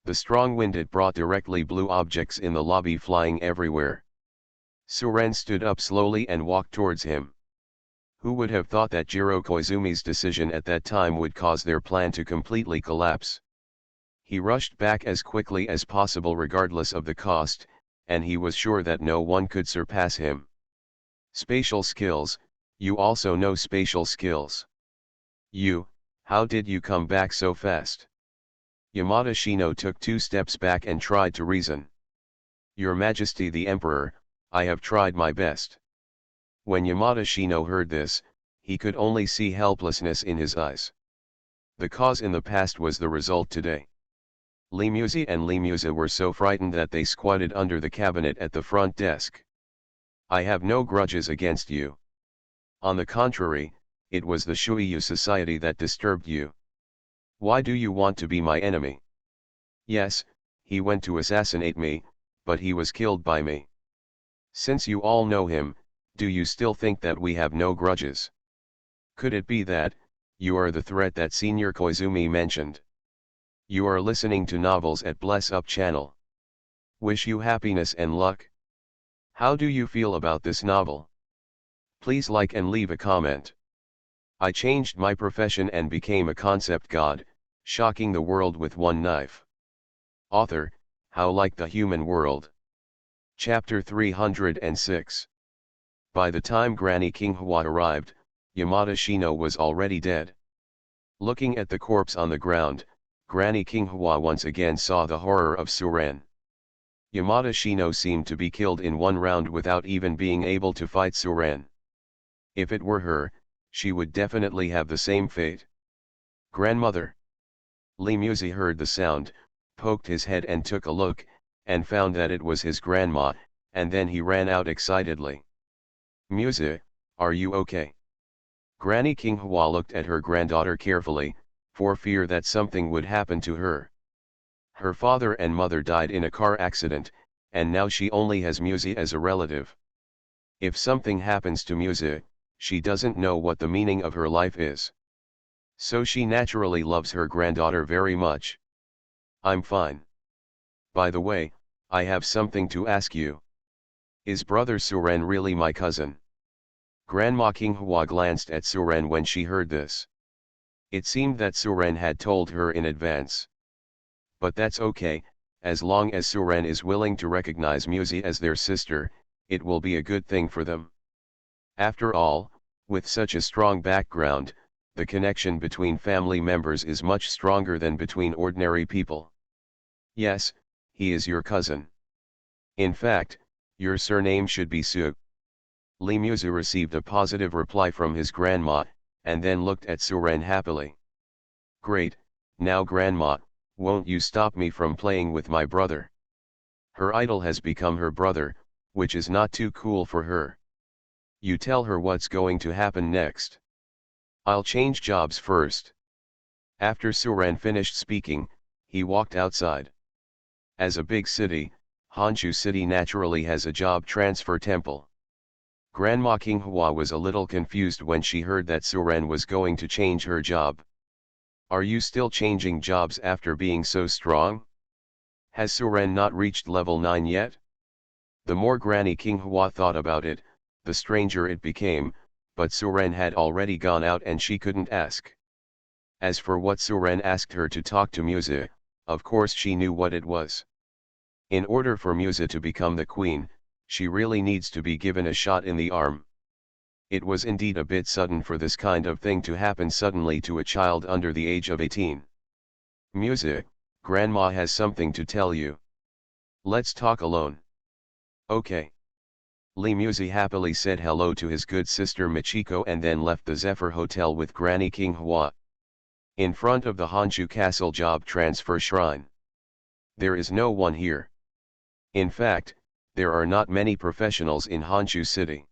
S1: The strong wind it brought directly blew objects in the lobby flying everywhere. Suren stood up slowly and walked towards him. Who would have thought that Jiro Koizumi's decision at that time would cause their plan to completely collapse? He rushed back as quickly as possible regardless of the cost, and he was sure that no one could surpass him. Spatial skills, you also know spatial skills. How did you come back so fast? Yamada Shino took 2 steps back and tried to reason. Your Majesty the Emperor, I have tried my best. When Yamada Shino heard this, he could only see helplessness in his eyes. The cause in the past was the result today. Limusi and Limusa were so frightened that they squatted under the cabinet at the front desk. I have no grudges against you. On the contrary, it was the Shuiyu society that disturbed you. Why do you want to be my enemy? Yes, he went to assassinate me, but he was killed by me. Since you all know him, do you still think that we have no grudges? Could it be that, you are the threat that Senior Koizumi mentioned? You are listening to novels at Bless Up channel. Wish you happiness and luck. How do you feel about this novel? Please like and leave a comment. I changed my profession and became a concept god, shocking the world with one knife. Author, How Like the Human World. Chapter 306. By the time Granny Kinghua arrived, Yamada Shino was already dead. Looking at the corpse on the ground, Granny Kinghua once again saw the horror of Suren. Yamada Shino seemed to be killed in one round without even being able to fight Suren. If it were her, she would definitely have the same fate. Grandmother. Limusi heard the sound, poked his head and took a look, and found that it was his grandma, and then he ran out excitedly. Muse, are you okay? Granny Qinghua looked at her granddaughter carefully, for fear that something would happen to her. Her father and mother died in a car accident, and now she only has Muse as a relative. If something happens to Muse, she doesn't know what the meaning of her life is. So she naturally loves her granddaughter very much. I'm fine. By the way, I have something to ask you. Is brother Suren really my cousin? Grandma Qinghua glanced at Suren when she heard this. It seemed that Suren had told her in advance. But that's okay, as long as Suren is willing to recognize Muse as their sister, it will be a good thing for them. After all, with such a strong background, the connection between family members is much stronger than between ordinary people. Yes, he is your cousin. In fact, your surname should be Su. Li Muzu received a positive reply from his grandma, and then looked at Suren happily. Great, now grandma, won't you stop me from playing with my brother? Her idol has become her brother, which is not too cool for her. You tell her what's going to happen next. I'll change jobs first. After Suren finished speaking, he walked outside. As a big city, Honshu City naturally has a job transfer temple. Grandma Qinghua was a little confused when she heard that Suren was going to change her job. Are you still changing jobs after being so strong? Has Suren not reached level 9 yet? The more Granny Qinghua thought about it, the stranger it became, but Suren had already gone out and she couldn't ask. As for what Suren asked her to talk to Muse, of course she knew what it was. In order for Muse to become the queen, she really needs to be given a shot in the arm. It was indeed a bit sudden for this kind of thing to happen suddenly to a child under the age of 18. Muse, Grandma has something to tell you. Let's talk alone. Okay. Li Muse happily said hello to his good sister Michiko and then left the Zephyr Hotel with Granny Qinghua. In front of the Honshu Castle job transfer shrine. There is no one here. In fact, there are not many professionals in Honshu City.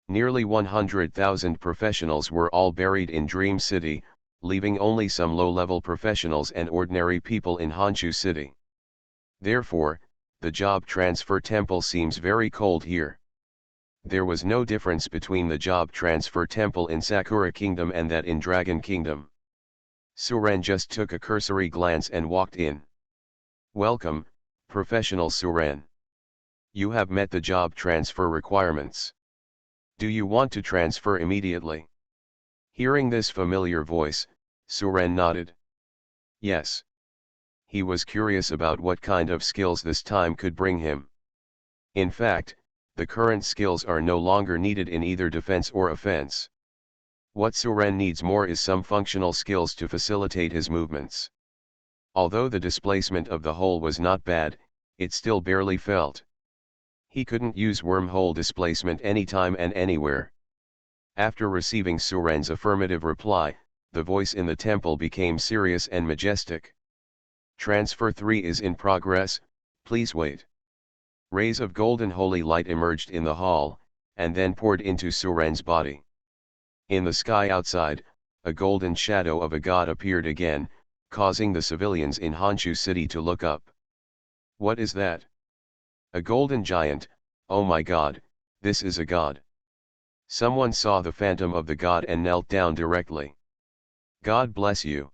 S1: Nearly 100,000 professionals were all buried in Dream City, leaving only some low-level professionals and ordinary people in Honshu City. Therefore, the job transfer temple seems very cold here. There was no difference between the job transfer temple in Sakura Kingdom and that in Dragon Kingdom. Suren just took a cursory glance and walked in. Welcome, Professional Suren. You have met the job transfer requirements. Do you want to transfer immediately? Hearing this familiar voice, Suren nodded. Yes. He was curious about what kind of skills this time could bring him. In fact, the current skills are no longer needed in either defense or offense. What Suren needs more is some functional skills to facilitate his movements. Although the displacement of the hole was not bad, it still barely felt. He couldn't use wormhole displacement anytime and anywhere. After receiving Suren's affirmative reply, the voice in the temple became serious and majestic. Transfer 3 is in progress, please wait. Rays of golden holy light emerged in the hall, and then poured into Suren's body. In the sky outside, a golden shadow of a god appeared again, causing the civilians in Honshu City to look up. What is that? A golden giant, oh my god, this is a god. Someone saw the phantom of the god and knelt down directly. God bless you.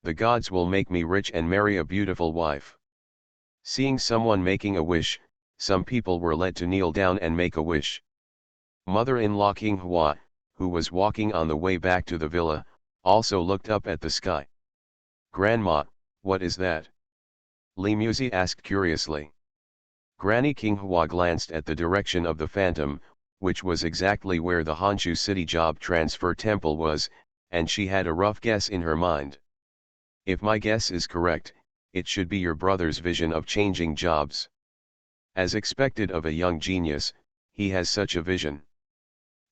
S1: The gods will make me rich and marry a beautiful wife. Seeing someone making a wish, some people were led to kneel down and make a wish. Mother-in-law Qinghua, who was walking on the way back to the villa, also looked up at the sky. Grandma, what is that? Li Muse asked curiously. Granny Qinghua glanced at the direction of the phantom, which was exactly where the Honshu City job transfer temple was, and she had a rough guess in her mind. If my guess is correct, it should be your brother's vision of changing jobs. As expected of a young genius, he has such a vision.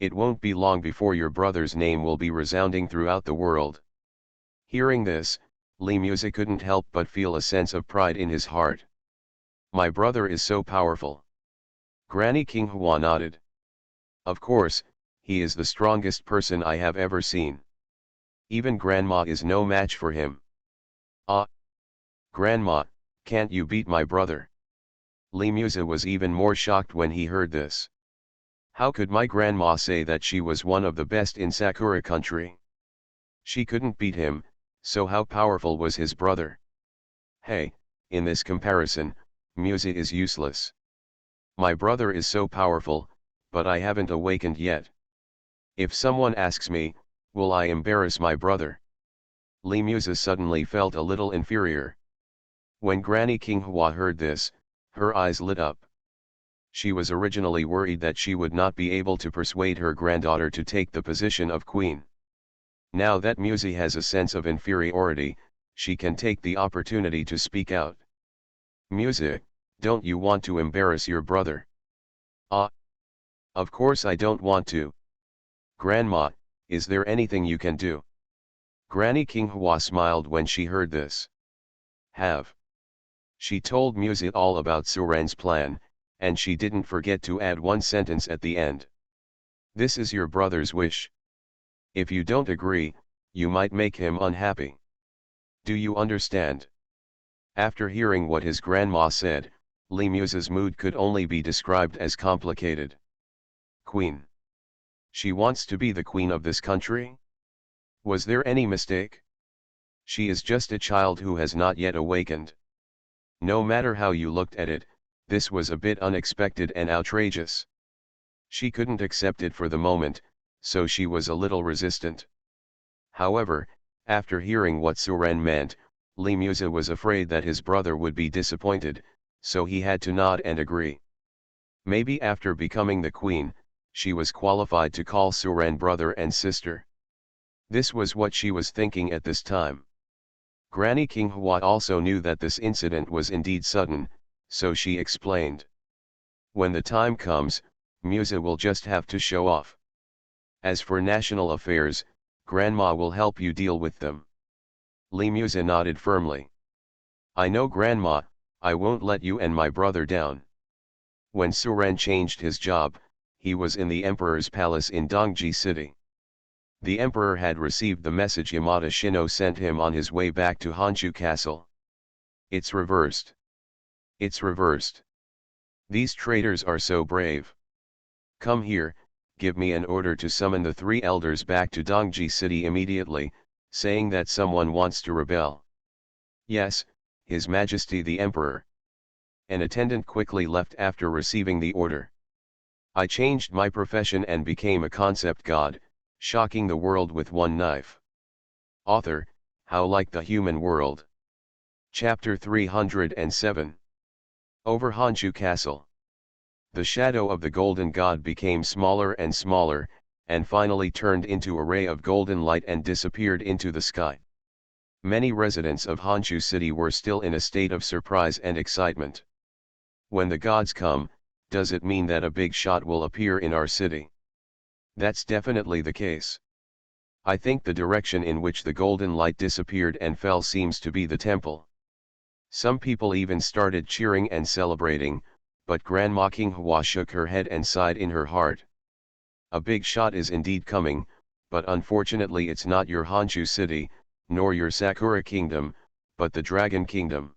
S1: It won't be long before your brother's name will be resounding throughout the world. Hearing this, Li Muse couldn't help but feel a sense of pride in his heart. My brother is so powerful. Granny King Hua nodded. Of course, he is the strongest person I have ever seen. Even Grandma is no match for him. Ah! Grandma, can't you beat my brother? Lee Musa was even more shocked when he heard this. How could my grandma say that she was one of the best in Sakura country? She couldn't beat him, so how powerful was his brother? Hey, in this comparison, Musa is useless. My brother is so powerful, but I haven't awakened yet. If someone asks me, will I embarrass my brother? Lee Musa suddenly felt a little inferior. When Granny King Hua heard this, her eyes lit up. She was originally worried that she would not be able to persuade her granddaughter to take the position of queen. Now that Musa has a sense of inferiority, she can take the opportunity to speak out. Musa, don't you want to embarrass your brother? Ah! Of course I don't want to. Grandma, is there anything you can do? Granny King Hua smiled when she heard this. Have. She told Musa all about Suren's plan, and she didn't forget to add one sentence at the end. This is your brother's wish. If you don't agree, you might make him unhappy. Do you understand? After hearing what his grandma said, Lee Musa's mood could only be described as complicated. Queen. She wants to be the queen of this country? Was there any mistake? She is just a child who has not yet awakened. No matter how you looked at it, this was a bit unexpected and outrageous. She couldn't accept it for the moment, so she was a little resistant. However, after hearing what Suren meant, Lee Musa was afraid that his brother would be disappointed, so he had to nod and agree. Maybe after becoming the queen, she was qualified to call Suren brother and sister. This was what she was thinking at this time. Granny King Hua also knew that this incident was indeed sudden, so she explained. When the time comes, Musa will just have to show off. As for national affairs, Grandma will help you deal with them. Lee Musa nodded firmly. I know Grandma, I won't let you and my brother down. When Suren changed his job, he was in the Emperor's palace in Dongji City. The Emperor had received the message Yamada Shino sent him on his way back to Honshu Castle. It's reversed. It's reversed. These traitors are so brave. Come here, give me an order to summon the three elders back to Dongji City immediately, saying that someone wants to rebel. Yes, His Majesty the Emperor. An attendant quickly left after receiving the order. I changed my profession and became a concept god, shocking the world with one knife. Author, How Like the Human World. Chapter 307. Over Honshu Castle. The shadow of the golden god became smaller and smaller, and finally turned into a ray of golden light and disappeared into the sky. Many residents of Honshu City were still in a state of surprise and excitement. When the gods come, does it mean that a big shot will appear in our city? That's definitely the case. I think the direction in which the golden light disappeared and fell seems to be the temple. Some people even started cheering and celebrating, but Grandma King Hua shook her head and sighed in her heart. A big shot is indeed coming, but unfortunately it's not your Honshu city, nor your Sakura kingdom, but the Dragon Kingdom.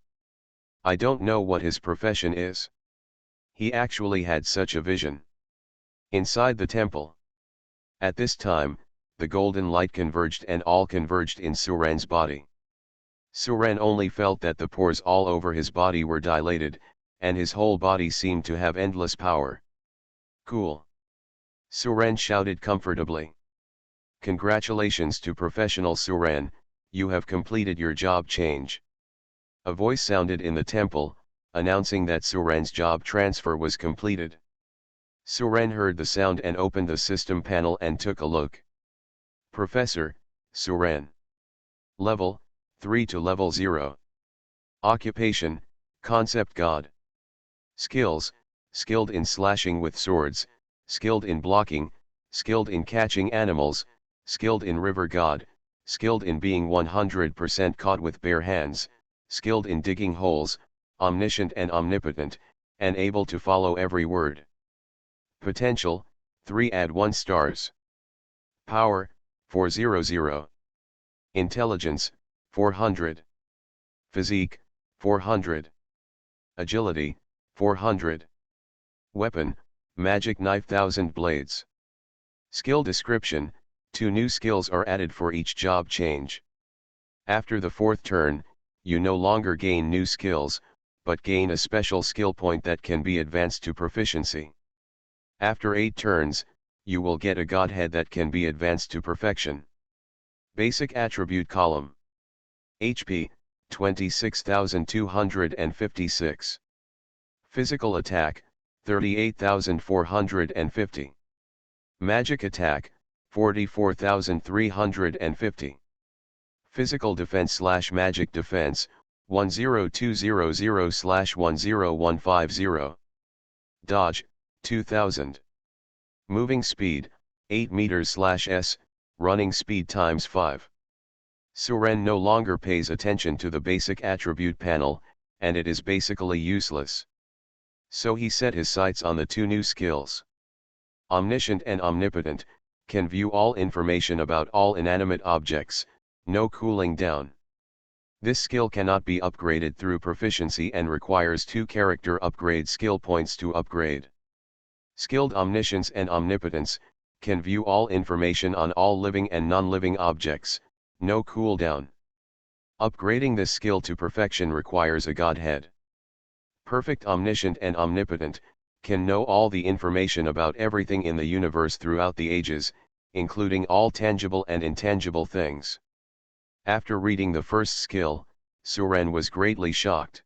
S1: I don't know what his profession is. He actually had such a vision. Inside the temple. At this time, the golden light converged and all converged in Suren's body. Suren only felt that the pores all over his body were dilated, and his whole body seemed to have endless power. Cool. Suren shouted comfortably. Congratulations to professional Suren, you have completed your job change. A voice sounded in the temple, announcing that Suren's job transfer was completed. Suren heard the sound and opened the system panel and took a look. Professor, Suren. Level, 3 to level 0. Occupation, Concept God. Skills, skilled in slashing with swords, skilled in blocking, skilled in catching animals, skilled in river god, skilled in being 100% caught with bare hands, skilled in digging holes, omniscient and omnipotent, and able to follow every word. Potential, 3 add 1 stars. Power, 400. Intelligence, 400. Physique, 400. Agility, 400. Weapon, magic knife 1000 blades. Skill description, 2 new skills are added for each job change. After the 4th turn, you no longer gain new skills, but gain a special skill point that can be advanced to proficiency. After 8 turns, you will get a godhead that can be advanced to perfection. Basic attribute column. HP, 26,256. Physical attack, 38,450. Magic attack, 44,350. Physical defense / magic defense, 10200/10150. Dodge, 2000. Moving speed, 8 meters/s, running speed times 5. Suren no longer pays attention to the basic attribute panel, and it is basically useless. So he set his sights on the 2 new skills. Omniscient and omnipotent, can view all information about all inanimate objects, no cooling down. This skill cannot be upgraded through proficiency and requires 2 character upgrade skill points to upgrade. Skilled omniscience and omnipotence, can view all information on all living and non-living objects, no cooldown. Upgrading this skill to perfection requires a godhead. Perfect omniscient and omnipotent, can know all the information about everything in the universe throughout the ages, including all tangible and intangible things. After reading the first skill, Suren was greatly shocked.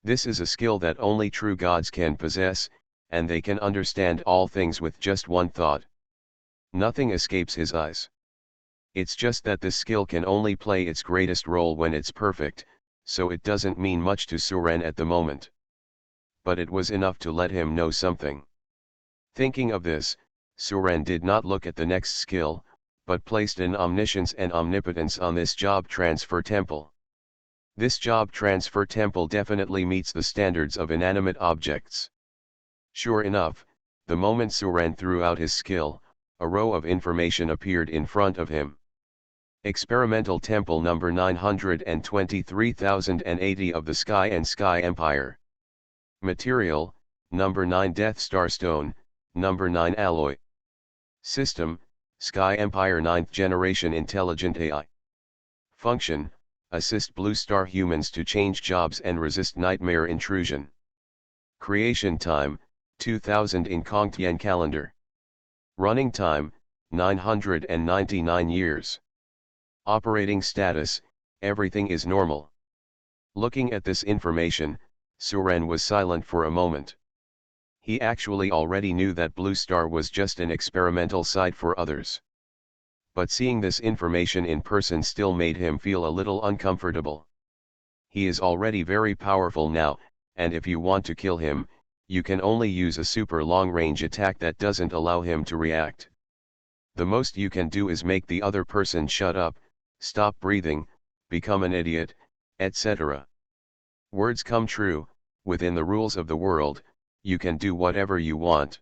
S1: This is a skill that only true gods can possess, and they can understand all things with just one thought. Nothing escapes his eyes. It's just that this skill can only play its greatest role when it's perfect, so it doesn't mean much to Suren at the moment. But it was enough to let him know something. Thinking of this, Suren did not look at the next skill, but placed an omniscience and omnipotence on this job transfer temple. This job transfer temple definitely meets the standards of inanimate objects. Sure enough, the moment Suren threw out his skill, a row of information appeared in front of him. Experimental Temple number 923,080 of the Sky and Sky Empire. Material, number 9 Death Star Stone, number 9 Alloy. System, Sky Empire 9th Generation Intelligent AI. Function, assist Blue Star humans to change jobs and resist nightmare intrusion. Creation time, 2000 in Kongtian calendar. Running time, 999 years. Operating status, everything is normal. Looking at this information, Suren was silent for a moment. He actually already knew that Blue Star was just an experimental site for others. But seeing this information in person still made him feel a little uncomfortable. He is already very powerful now, and if you want to kill him, you can only use a super long-range attack that doesn't allow him to react. The most you can do is make the other person shut up, stop breathing, become an idiot, etc. Words come true, within the rules of the world, you can do whatever you want.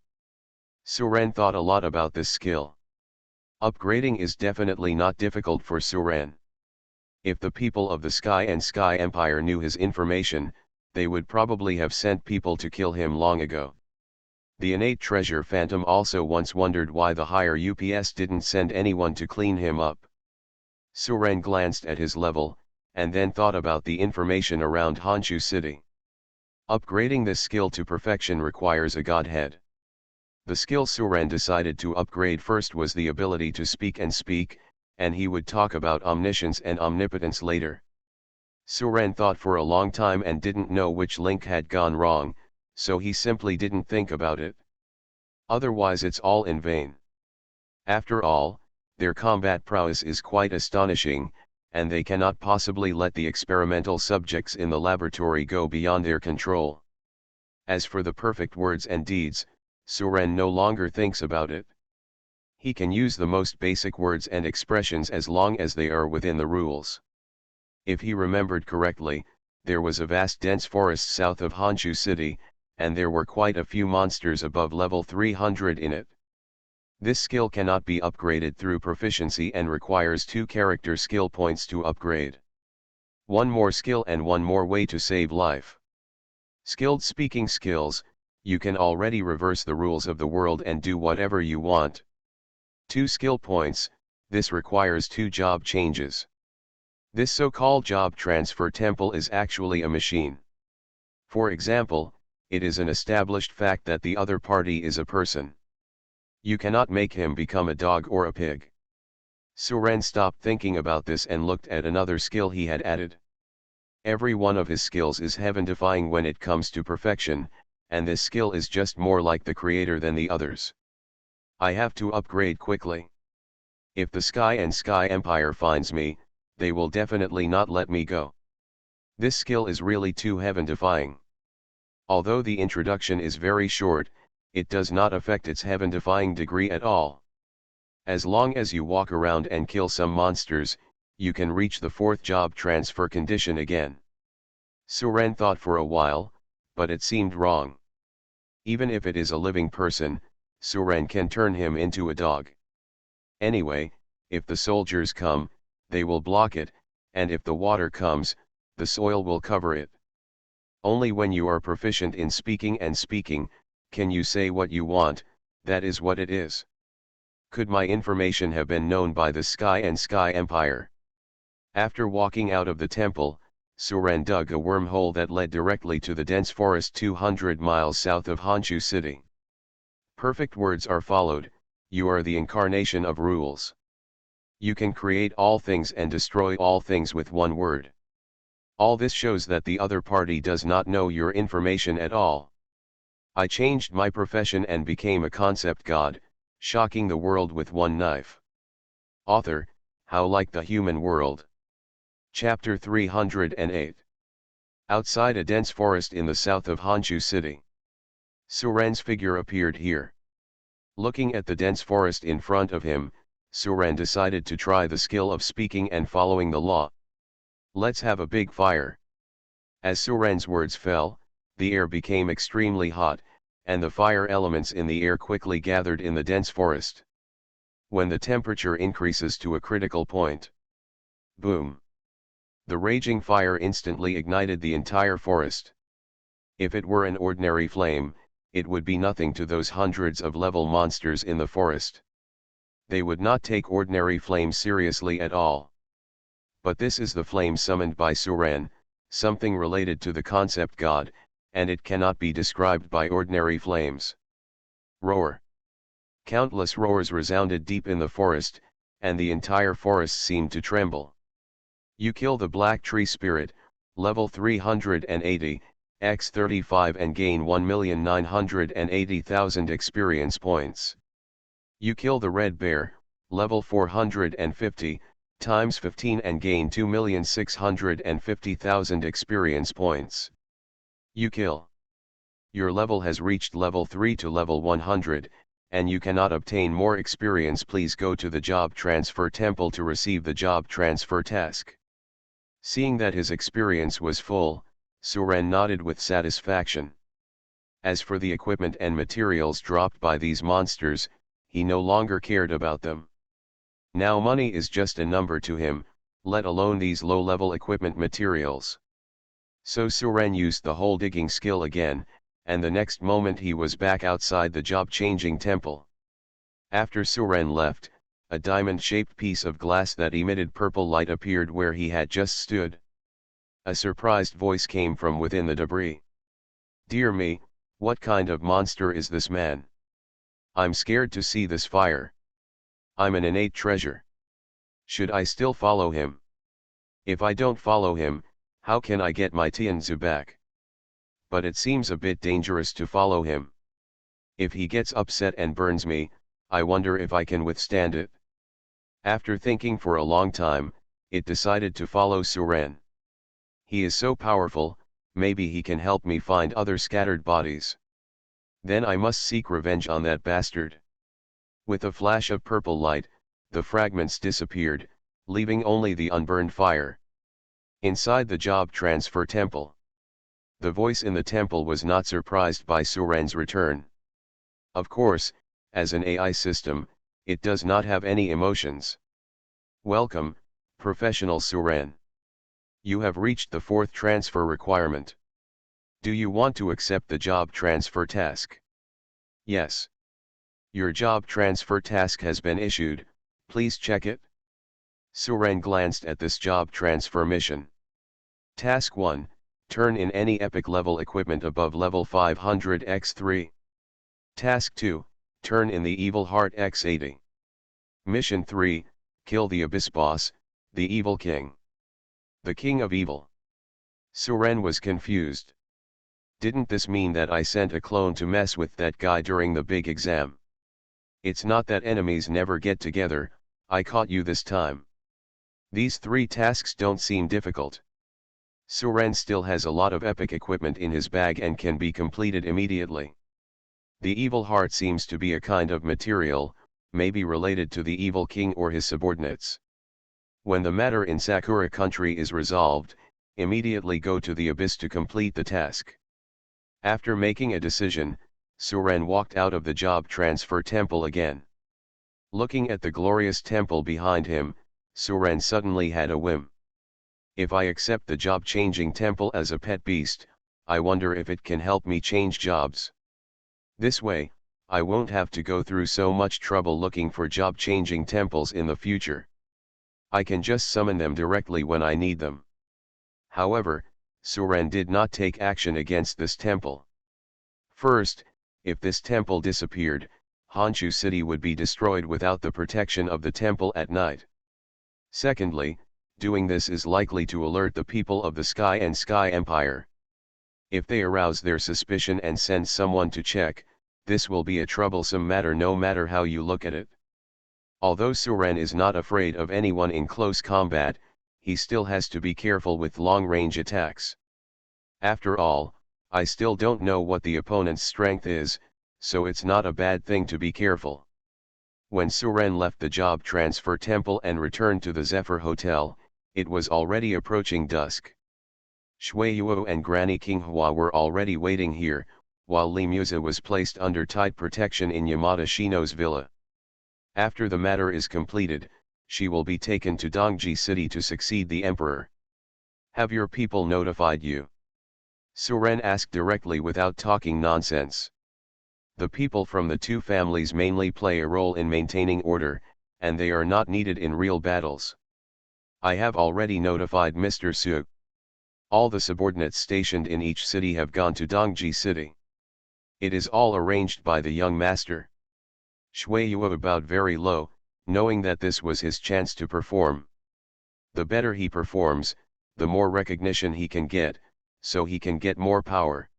S1: Suren thought a lot about this skill. Upgrading is definitely not difficult for Suren. If the people of the Sky and Sky Empire knew his information, they would probably have sent people to kill him long ago. The innate treasure phantom also once wondered why the higher UPS didn't send anyone to clean him up. Suren glanced at his level, and then thought about the information around Honshu City. Upgrading this skill to perfection requires a godhead. The skill Suren decided to upgrade first was the ability to speak, and he would talk about omniscience and omnipotence later. Suren thought for a long time and didn't know which link had gone wrong, so he simply didn't think about it. Otherwise it's all in vain. After all, their combat prowess is quite astonishing, and they cannot possibly let the experimental subjects in the laboratory go beyond their control. As for the perfect words and deeds, Suren no longer thinks about it. He can use the most basic words and expressions as long as they are within the rules. If he remembered correctly, there was a vast dense forest south of Honshu city, and there were quite a few monsters above level 300 in it. This skill cannot be upgraded through proficiency and requires 2 character skill points to upgrade. One more skill and one more way to save life. Skilled speaking skills, you can already reverse the rules of the world and do whatever you want. 2 skill points, this requires 2 job changes. This so-called job transfer temple is actually a machine. For example, it is an established fact that the other party is a person. You cannot make him become a dog or a pig. Suren stopped thinking about this and looked at another skill he had added. Every one of his skills is heaven-defying when it comes to perfection, and this skill is just more like the creator than the others. I have to upgrade quickly. If the Sky and Sky Empire finds me, they will definitely not let me go. This skill is really too heaven-defying. Although the introduction is very short, it does not affect its heaven-defying degree at all. As long as you walk around and kill some monsters, you can reach the 4th job transfer condition again. Suren thought for a while, but it seemed wrong. Even if it is a living person, Suren can turn him into a dog. Anyway, if the soldiers come, they will block it, and if the water comes, the soil will cover it. Only when you are proficient in speaking and speaking, can you say what you want, that is what it is. Could my information have been known by the Sky and Sky Empire? After walking out of the temple, Suren dug a wormhole that led directly to the dense forest 200 miles south of Honshu city. Perfect words are followed, you are the incarnation of rules. You can create all things and destroy all things with one word. All this shows that the other party does not know your information at all. I changed my profession and became a concept god, shocking the world with one knife. Author, How Like the Human World. Chapter 308. Outside a dense forest in the south of Honshu city. Suren's figure appeared here. Looking at the dense forest in front of him, Suren decided to try the skill of speaking and following the law. Let's have a big fire. As Suren's words fell, the air became extremely hot, and the fire elements in the air quickly gathered in the dense forest. When the temperature increases to a critical point, boom! The raging fire instantly ignited the entire forest. If it were an ordinary flame, it would be nothing to those hundreds of level monsters in the forest. They would not take ordinary flames seriously at all. But this is the flame summoned by Suren, something related to the concept god, and it cannot be described by ordinary flames. Roar! Countless roars resounded deep in the forest, and the entire forest seemed to tremble. You kill the black tree spirit, level 380, x35 and gain 1,980,000 experience points. You kill the red bear, level 450, times 15 and gain 2,650,000 experience points. You kill. Your level has reached level 3 to level 100, and you cannot obtain more experience. Please go to the job transfer temple to receive the job transfer task. Seeing that his experience was full, Suren nodded with satisfaction. As for the equipment and materials dropped by these monsters, he no longer cared about them. Now money is just a number to him, let alone these low-level equipment materials. So Suren used the hole digging skill again, and the next moment he was back outside the job-changing temple. After Suren left, a diamond-shaped piece of glass that emitted purple light appeared where he had just stood. A surprised voice came from within the debris. Dear me, what kind of monster is this man? I'm scared to see this fire. I'm an innate treasure. Should I still follow him? If I don't follow him, how can I get my Tianzu back? But it seems a bit dangerous to follow him. If he gets upset and burns me, I wonder if I can withstand it. After thinking for a long time, it decided to follow Suren. He is so powerful, maybe he can help me find other scattered bodies. Then I must seek revenge on that bastard. With a flash of purple light, the fragments disappeared, leaving only the unburned fire. Inside the job transfer temple. The voice in the temple was not surprised by Suren's return. Of course, as an AI system, it does not have any emotions. Welcome, Professional Suren. You have reached the fourth transfer requirement. Do you want to accept the job transfer task? Yes. Your job transfer task has been issued, please check it. Suren glanced at this job transfer mission. Task 1, turn in any epic level equipment above level 500x3. Task 2, turn in the evil heart x80. Mission 3, kill the abyss boss, the evil king. The king of evil. Suren was confused. Didn't this mean that I sent a clone to mess with that guy during the big exam? It's not that enemies never get together, I caught you this time. These 3 tasks don't seem difficult. Suren still has a lot of epic equipment in his bag and can be completed immediately. The evil heart seems to be a kind of material, maybe related to the evil king or his subordinates. When the matter in Sakura country is resolved, immediately go to the abyss to complete the task. After making a decision, Suren walked out of the job transfer temple again. Looking at the glorious temple behind him, Suren suddenly had a whim. If I accept the job-changing temple as a pet beast, I wonder if it can help me change jobs. This way, I won't have to go through so much trouble looking for job-changing temples in the future. I can just summon them directly when I need them. However, Suren did not take action against this temple. First, if this temple disappeared, Honshu City would be destroyed without the protection of the temple at night. Secondly, doing this is likely to alert the people of the Sky and Sky Empire. If they arouse their suspicion and send someone to check, this will be a troublesome matter no matter how you look at it. Although Suren is not afraid of anyone in close combat, he still has to be careful with long-range attacks. After all, I still don't know what the opponent's strength is, so it's not a bad thing to be careful. When Suren left the job transfer temple and returned to the Zephyr Hotel, it was already approaching dusk. Shueyuo and Granny Kinghua were already waiting here, while Li Musa was placed under tight protection in Yamada Shino's villa. After the matter is completed, she will be taken to Dongji City to succeed the emperor. Have your people notified you? Suren asked directly without talking nonsense. The people from the 2 families mainly play a role in maintaining order, and they are not needed in real battles. I have already notified Mr. Su. All the subordinates stationed in each city have gone to Dongji City. It is all arranged by the young master. Shueyuo bowed very low, knowing that this was his chance to perform. The better he performs, the more recognition he can get, so he can get more power.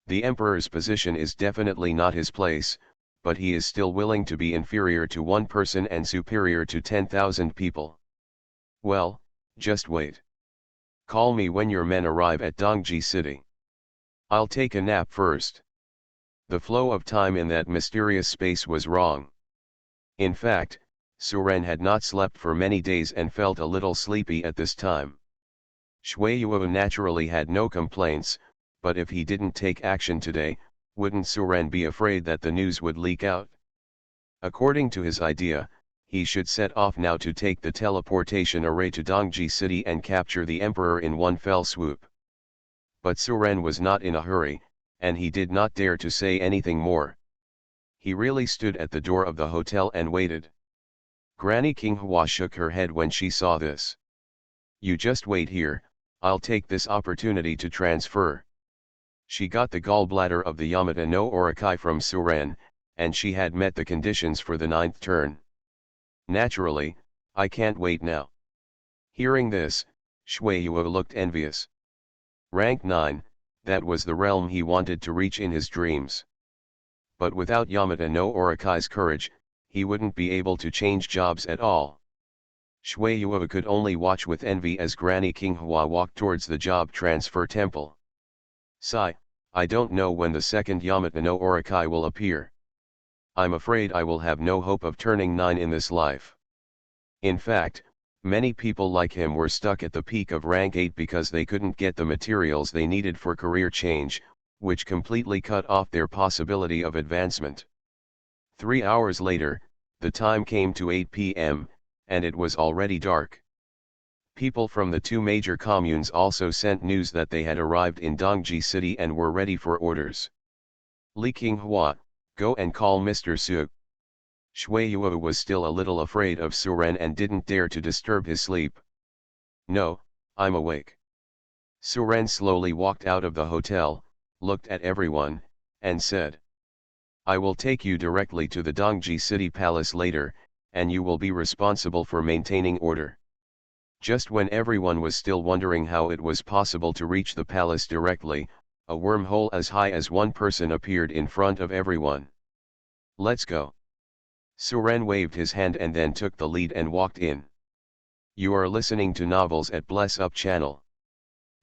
S1: The emperor's position is definitely not his place, but he is still willing to be inferior to 1 person and superior to 10,000 people. Well, just wait. Call me when your men arrive at Dongji City. I'll take a nap first. The flow of time in that mysterious space was wrong. In fact, Suren had not slept for many days and felt a little sleepy at this time. Shueyuo naturally had no complaints, but if he didn't take action today, wouldn't Suren be afraid that the news would leak out? According to his idea, he should set off now to take the teleportation array to Dongji City and capture the emperor in one fell swoop. But Suren was not in a hurry, and he did not dare to say anything more. He really stood at the door of the hotel and waited. Granny Kinghua shook her head when she saw this. You just wait here, I'll take this opportunity to transfer. She got the gallbladder of the Yamata no Orokai from Suren, and she had met the conditions for the 9th turn. Naturally, I can't wait now. Hearing this, Shueyuo looked envious. Rank 9, that was the realm he wanted to reach in his dreams. But without Yamata no Orokai's courage, he wouldn't be able to change jobs at all. Shueyuo could only watch with envy as Granny Kinghua walked towards the job transfer temple. Sigh, I don't know when the 2nd Yamata no Orokai will appear. I'm afraid I will have no hope of turning 9 in this life. In fact, Many people like him were stuck at the peak of rank 8 because they couldn't get the materials they needed for career change, which completely cut off their possibility of advancement. 3 hours later, the time came to 8 p.m., and it was already dark. People from the two major communes also sent news that they had arrived in Dongji City and were ready for orders. Li Qinghua, go and call Mr. Su. Shui Yuo was still a little afraid of Su Ren and didn't dare to disturb his sleep. No, I'm awake. Su Ren slowly walked out of the hotel, looked at everyone, and said, I will take you directly to the Dongji City Palace later, and you will be responsible for maintaining order. Just when everyone was still wondering how it was possible to reach the palace directly, a wormhole as high as one person appeared in front of everyone. Let's go. Su Ren waved his hand and then took the lead and walked in. You are listening to Novels at Bless Up channel.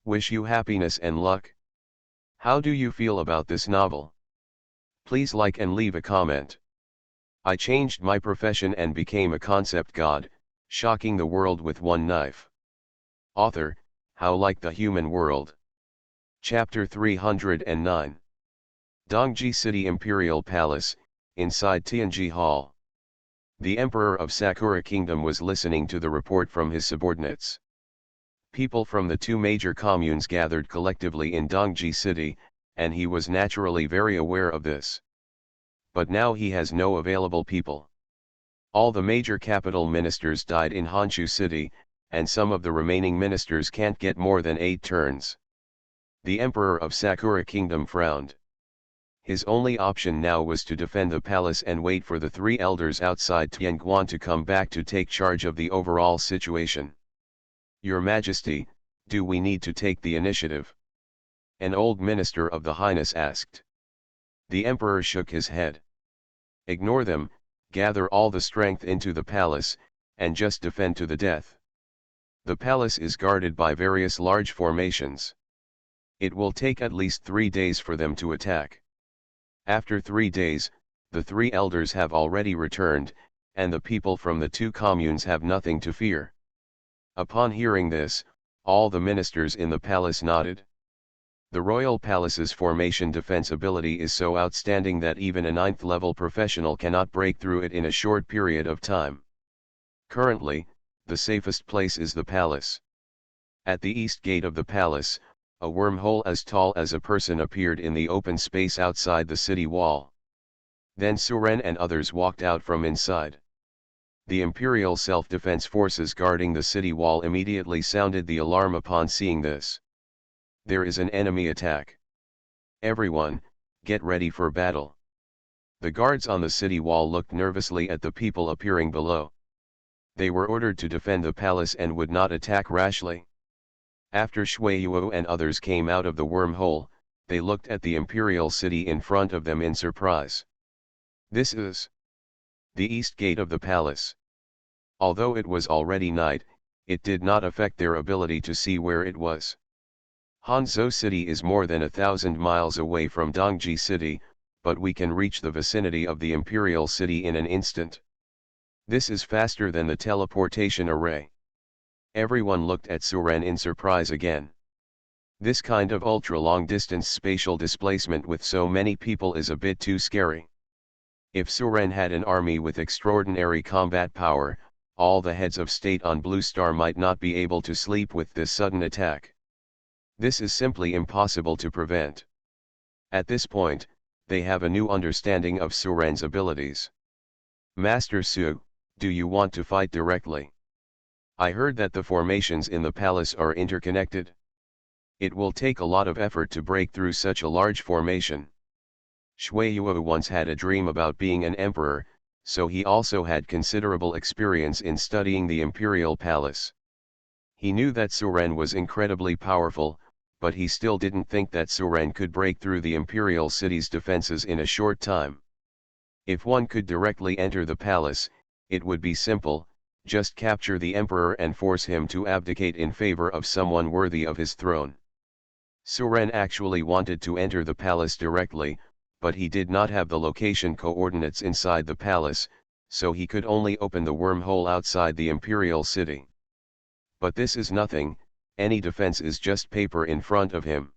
S1: Wish you happiness and luck. How do you feel about this novel? Please like and leave a comment. I changed my profession and became a concept god, shocking the world with one knife. Author, How Like the Human World. Chapter 309. Dongji City Imperial Palace, inside Tianji Hall. The Emperor of Sakura Kingdom was listening to the report from his subordinates. People from the two major communes gathered collectively in Dongji City, and he was naturally very aware of this. But now he has no available people. All the major capital ministers died in Honshu City, and some of the remaining ministers can't get more than 8 turns. The Emperor of Sakura Kingdom frowned. His only option now was to defend the palace and wait for the 3 elders outside Tianguan to come back to take charge of the overall situation. Your Majesty, do we need to take the initiative? An old minister of the Highness asked. The Emperor shook his head. Ignore them, gather all the strength into the palace, and just defend to the death. The palace is guarded by various large formations. It will take at least 3 days for them to attack. After 3 days, the 3 elders have already returned, and the people from the 2 communes have nothing to fear. Upon hearing this, all the ministers in the palace nodded. The royal palace's formation defense ability is so outstanding that even a 9th level professional cannot break through it in a short period of time. Currently, the safest place is the palace. At the east gate of the palace, a wormhole as tall as a person appeared in the open space outside the city wall. Then Su Ren and others walked out from inside. The Imperial Self-Defense Forces guarding the city wall immediately sounded the alarm upon seeing this. There is an enemy attack. Everyone, get ready for battle. The guards on the city wall looked nervously at the people appearing below. They were ordered to defend the palace and would not attack rashly. After Shui Yuo and others came out of the wormhole, they looked at the imperial city in front of them in surprise. This is the east gate of the palace. Although it was already night, it did not affect their ability to see where it was. Hanzhou City is more than 1,000 miles away from Dongji City, but we can reach the vicinity of the Imperial City in an instant. This is faster than the teleportation array. Everyone looked at Su Ren in surprise again. This kind of ultra-long distance spatial displacement with so many people is a bit too scary. If Su Ren had an army with extraordinary combat power, all the heads of state on Blue Star might not be able to sleep with this sudden attack. This is simply impossible to prevent. At this point, they have a new understanding of Su Ren's abilities. Master Su, do you want to fight directly? I heard that the formations in the palace are interconnected. It will take a lot of effort to break through such a large formation. Shui Yuo once had a dream about being an emperor, so he also had considerable experience in studying the imperial palace. He knew that Su Ren was incredibly powerful, but he still didn't think that Su Ren could break through the imperial city's defenses in a short time. If one could directly enter the palace, it would be simple, just capture the emperor and force him to abdicate in favor of someone worthy of his throne. Su Ren actually wanted to enter the palace directly, but he did not have the location coordinates inside the palace, so he could only open the wormhole outside the imperial city. But this is nothing, any defense is just paper in front of him.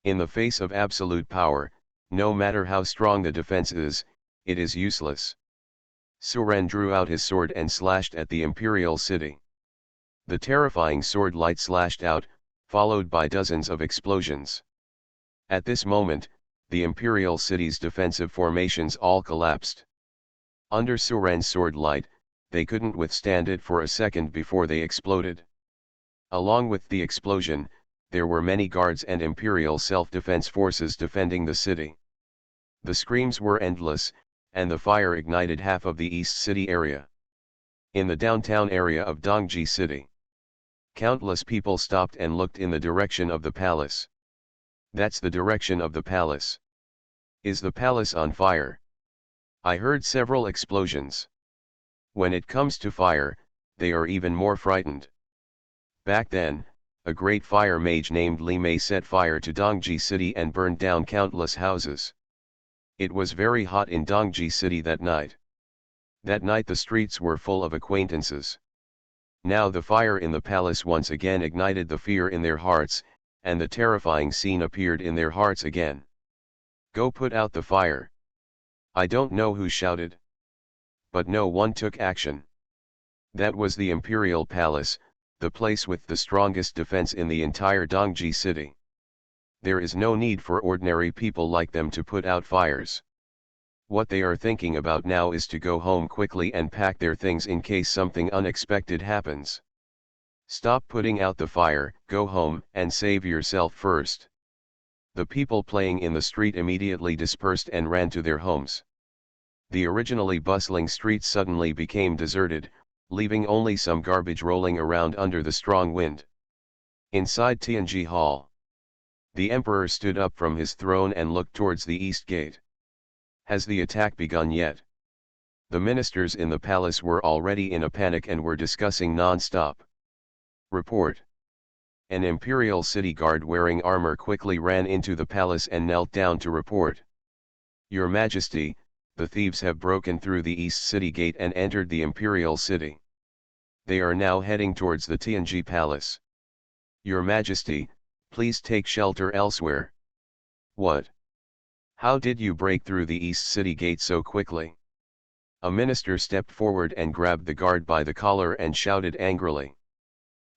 S1: In the face of absolute power, no matter how strong the defense is, it is useless. Suren drew out his sword and slashed at the imperial city. The terrifying sword light slashed out, followed by dozens of explosions. At this moment, the imperial city's defensive formations all collapsed. Under Suren's sword light, they couldn't withstand it for a second before they exploded. Along with the explosion, there were many guards and imperial self-defense forces defending the city. The screams were endless, and the fire ignited half of the East City area. In the downtown area of Dongji City, countless people stopped and looked in the direction of the palace. That's the direction of the palace. Is the palace on fire? I heard several explosions. When it comes to fire, they are even more frightened. Back then, a great fire mage named Li Mei set fire to Dongji City and burned down countless houses. It was very hot in Dongji City that night. That night the streets were full of acquaintances. Now the fire in the palace once again ignited the fear in their hearts, and the terrifying scene appeared in their hearts again. Go put out the fire. I don't know who shouted. But no one took action. That was the imperial palace, the place with the strongest defense in the entire Dongji city. There is no need for ordinary people like them to put out fires. What they are thinking about now is to go home quickly and pack their things in case something unexpected happens. Stop putting out the fire, go home and save yourself first. The people playing in the street immediately dispersed and ran to their homes. The originally bustling streets suddenly became deserted, leaving only some garbage rolling around under the strong wind. Inside Tianji Hall, the emperor stood up from his throne and looked towards the east gate. Has the attack begun yet? The ministers in the palace were already in a panic and were discussing non-stop. Report. An imperial city guard wearing armor quickly ran into the palace and knelt down to report. Your Majesty, the thieves have broken through the east city gate and entered the imperial city. They are now heading towards the Tianji palace. Your Majesty, please take shelter elsewhere. What? How did you break through the east city gate so quickly? A minister stepped forward and grabbed the guard by the collar and shouted angrily.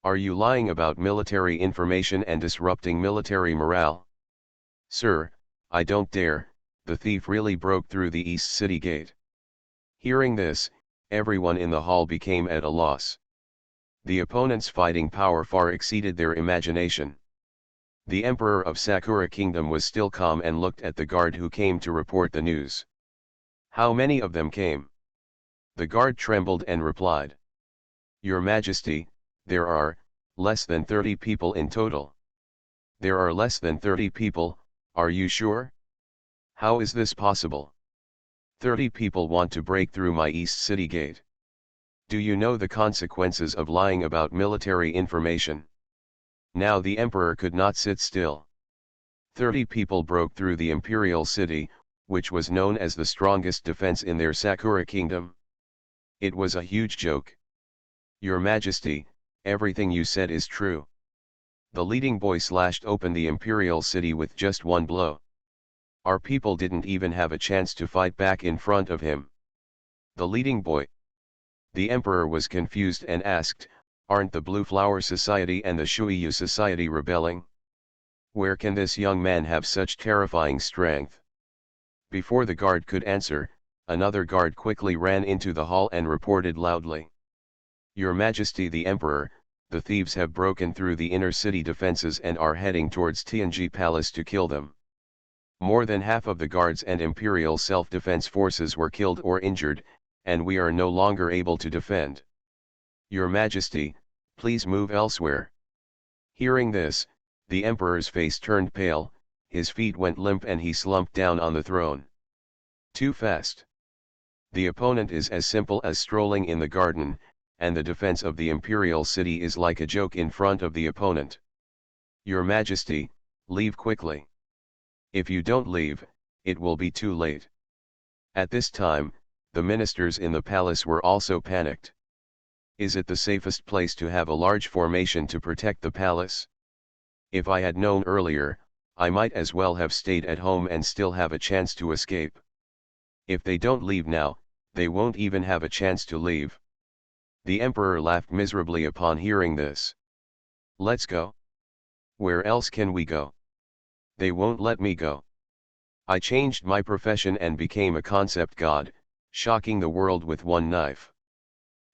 S1: Are you lying about military information and disrupting military morale? Sir, I don't dare, the thief really broke through the east city gate. Hearing this, everyone in the hall became at a loss. The opponent's fighting power far exceeded their imagination. The Emperor of Sakura Kingdom was still calm and looked at the guard who came to report the news. How many of them came? The guard trembled and replied. Your Majesty, there are less than 30 people in total. There are less than 30 people, are you sure? How is this possible? 30 people want to break through my east city gate. Do you know the consequences of lying about military information? Now the emperor could not sit still. 30 people broke through the imperial city, which was known as the strongest defense in their Sakura kingdom. It was a huge joke. Your Majesty, everything you said is true. The leading boy slashed open the imperial city with just one blow. Our people didn't even have a chance to fight back in front of him. The leading boy. The emperor was confused and asked, aren't the Blue Flower Society and the Shuiyu Society rebelling? Where can this young man have such terrifying strength? Before the guard could answer, another guard quickly ran into the hall and reported loudly. Your Majesty the Emperor, the thieves have broken through the inner city defenses and are heading towards Tianji Palace to kill them. More than half of the guards and imperial self-defense forces were killed or injured, and we are no longer able to defend. Your Majesty, please move elsewhere. Hearing this, the emperor's face turned pale, his feet went limp and he slumped down on the throne. Too fast. The opponent is as simple as strolling in the garden, and the defense of the imperial city is like a joke in front of the opponent. Your Majesty, leave quickly. If you don't leave, it will be too late. At this time, the ministers in the palace were also panicked. Is it the safest place to have a large formation to protect the palace? If I had known earlier, I might as well have stayed at home and still have a chance to escape. If they don't leave now, they won't even have a chance to leave. The emperor laughed miserably upon hearing this. Let's go. Where else can we go? They won't let me go. I changed my profession and became a concept god, shocking the world with one knife.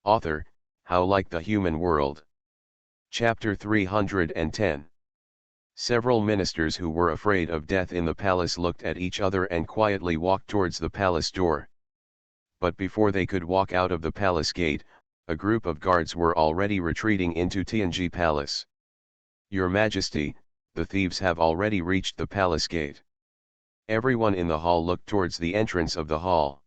S1: Author, How Like the Human World. Chapter 310. Several ministers who were afraid of death in the palace looked at each other and quietly walked towards the palace door. But before they could walk out of the palace gate, a group of guards were already retreating into Tianji Palace. Your Majesty, the thieves have already reached the palace gate. Everyone in the hall looked towards the entrance of the hall.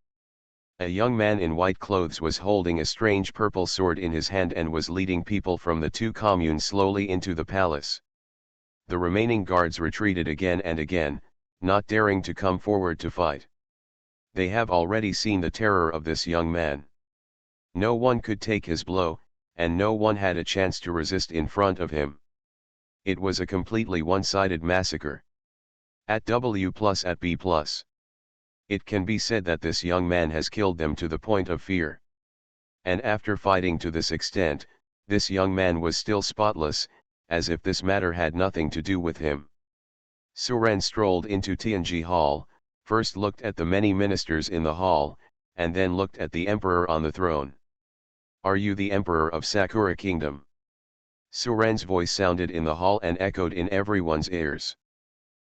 S1: A young man in white clothes was holding a strange purple sword in his hand and was leading people from the two communes slowly into the palace. The remaining guards retreated again and again, not daring to come forward to fight. They have already seen the terror of this young man. No one could take his blow, and no one had a chance to resist in front of him. It was a completely one-sided massacre. At W plus at B plus. It can be said that this young man has killed them to the point of fear. And after fighting to this extent, this young man was still spotless, as if this matter had nothing to do with him. Suren strolled into Tianji Hall, first looked at the many ministers in the hall, and then looked at the emperor on the throne. Are you the emperor of Sakura Kingdom? Suren's voice sounded in the hall and echoed in everyone's ears.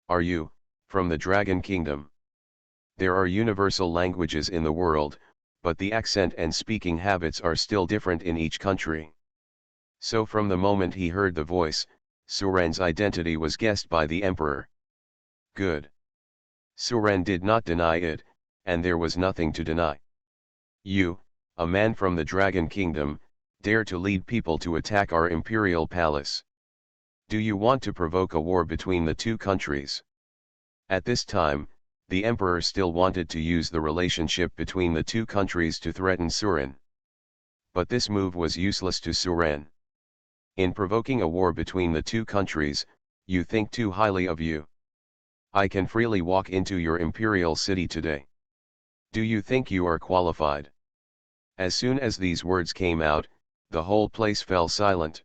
S1: Are you, from the Dragon Kingdom? There are universal languages in the world, but the accent and speaking habits are still different in each country. So from the moment he heard the voice, Suren's identity was guessed by the emperor. Good. Suren did not deny it, and there was nothing to deny. You, a man from the Dragon Kingdom, dare to lead people to attack our imperial palace. Do you want to provoke a war between the two countries? At this time, the emperor still wanted to use the relationship between the two countries to threaten Suren. But this move was useless to Suren. In provoking a war between the two countries, you think too highly of you. I can freely walk into your imperial city today. Do you think you are qualified? As soon as these words came out, the whole place fell silent.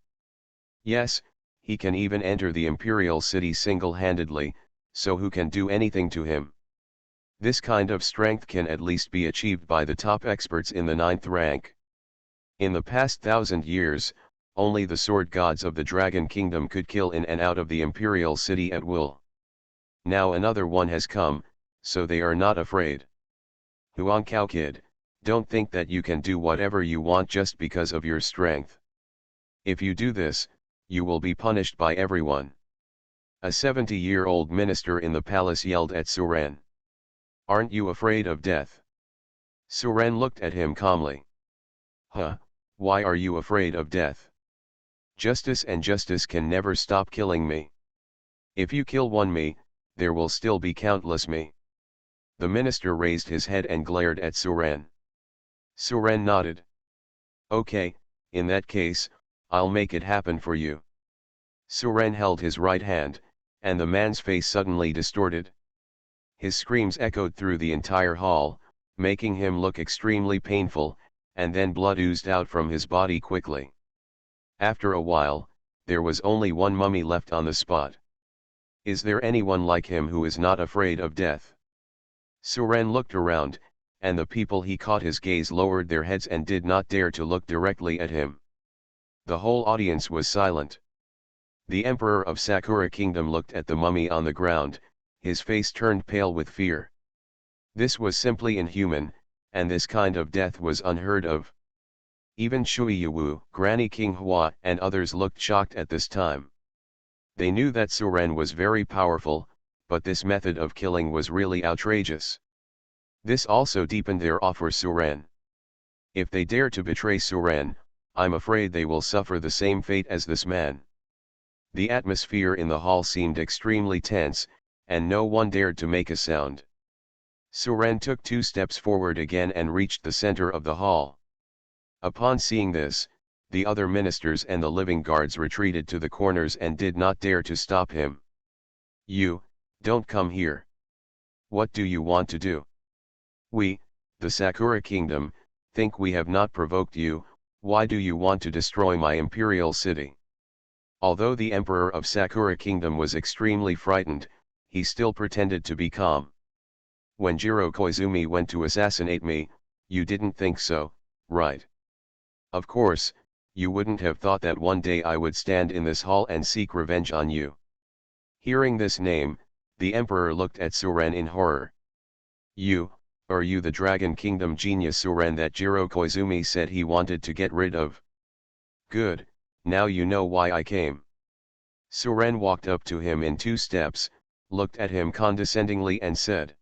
S1: Yes, he can even enter the imperial city single-handedly, so who can do anything to him? This kind of strength can at least be achieved by the top experts in the 9th rank. In the past 1,000 years, only the sword gods of the Dragon Kingdom could kill in and out of the imperial city at will. Now another one has come, so they are not afraid. Huangqiao kid, don't think that you can do whatever you want just because of your strength. If you do this, you will be punished by everyone. A 70-year-old minister in the palace yelled at Suren. Aren't you afraid of death? Suren looked at him calmly. Huh, why are you afraid of death? Justice and justice can never stop killing me. If you kill one me, there will still be countless me. The minister raised his head and glared at Suren. Suren nodded. Okay, in that case, I'll make it happen for you. Suren held his right hand, and the man's face suddenly distorted. His screams echoed through the entire hall, making him look extremely painful, and then blood oozed out from his body quickly. After a while, there was only one mummy left on the spot. Is there anyone like him who is not afraid of death? Suren looked around, and the people he caught his gaze lowered their heads and did not dare to look directly at him. The whole audience was silent. The emperor of Sakura Kingdom looked at the mummy on the ground, his face turned pale with fear. This was simply inhuman, and this kind of death was unheard of. Even Shui Yiwu, Granny King Hua, and others looked shocked at this time. They knew that Suren was very powerful, but this method of killing was really outrageous. This also deepened their awe for Suren. If they dare to betray Suren, I'm afraid they will suffer the same fate as this man. The atmosphere in the hall seemed extremely tense, and no one dared to make a sound. Suren took 2 steps forward again and reached the center of the hall. Upon seeing this, The other ministers and the living guards retreated to the corners and did not dare to stop him. "You, don't come here. What do you want to do? We, the Sakura Kingdom, think we have not provoked you. Why do you want to destroy my imperial city?" Although the Emperor of Sakura Kingdom was extremely frightened, he still pretended to be calm. "When Jiro Koizumi went to assassinate me, you didn't think so, right? Of course, you wouldn't have thought that one day I would stand in this hall and seek revenge on you." Hearing this name, the Emperor looked at Suren in horror. Are you the Dragon Kingdom genius Suren that Jiro Koizumi said he wanted to get rid of? Good, now you know why I came. Suren walked up to him in 2 steps, looked at him condescendingly and said,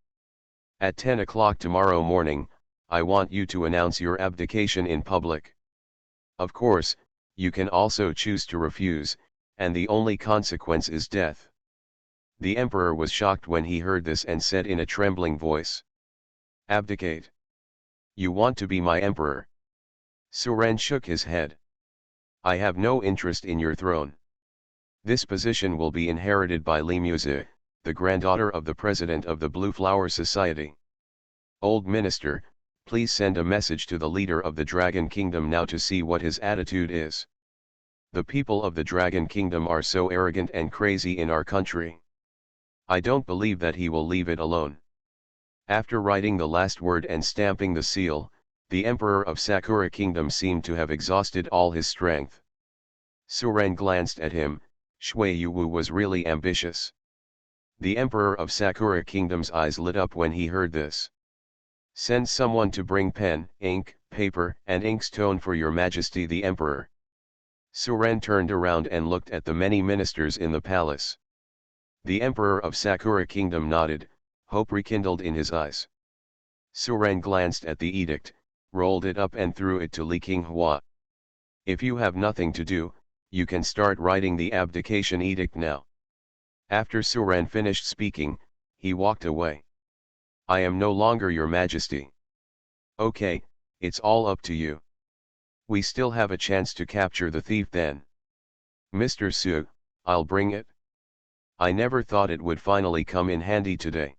S1: "At 10 o'clock tomorrow morning, I want you to announce your abdication in public. Of course, you can also choose to refuse, and the only consequence is death." The emperor was shocked when he heard this and said in a trembling voice, "Abdicate? You want to be my emperor?" Suren shook his head. "I have no interest in your throne. This position will be inherited by Limuze, the granddaughter of the president of the Blue Flower Society. Old minister, please send a message to the leader of the Dragon Kingdom now to see what his attitude is. The people of the Dragon Kingdom are so arrogant and crazy in our country. I don't believe that he will leave it alone." After writing the last word and stamping the seal, the Emperor of Sakura Kingdom seemed to have exhausted all his strength. Suren glanced at him. Shui Yuwu was really ambitious. The Emperor of Sakura Kingdom's eyes lit up when he heard this. "Send someone to bring pen, ink, paper and inkstone for your majesty the Emperor." Suren turned around and looked at the many ministers in the palace. The Emperor of Sakura Kingdom nodded, hope rekindled in his eyes. Suren glanced at the edict, rolled it up and threw it to Li Qinghua. "If you have nothing to do, you can start writing the abdication edict now." After Suren finished speaking, he walked away. "I am no longer your majesty." "Okay, it's all up to you. We still have a chance to capture the thief then." "Mr. Su, I'll bring it. I never thought it would finally come in handy today."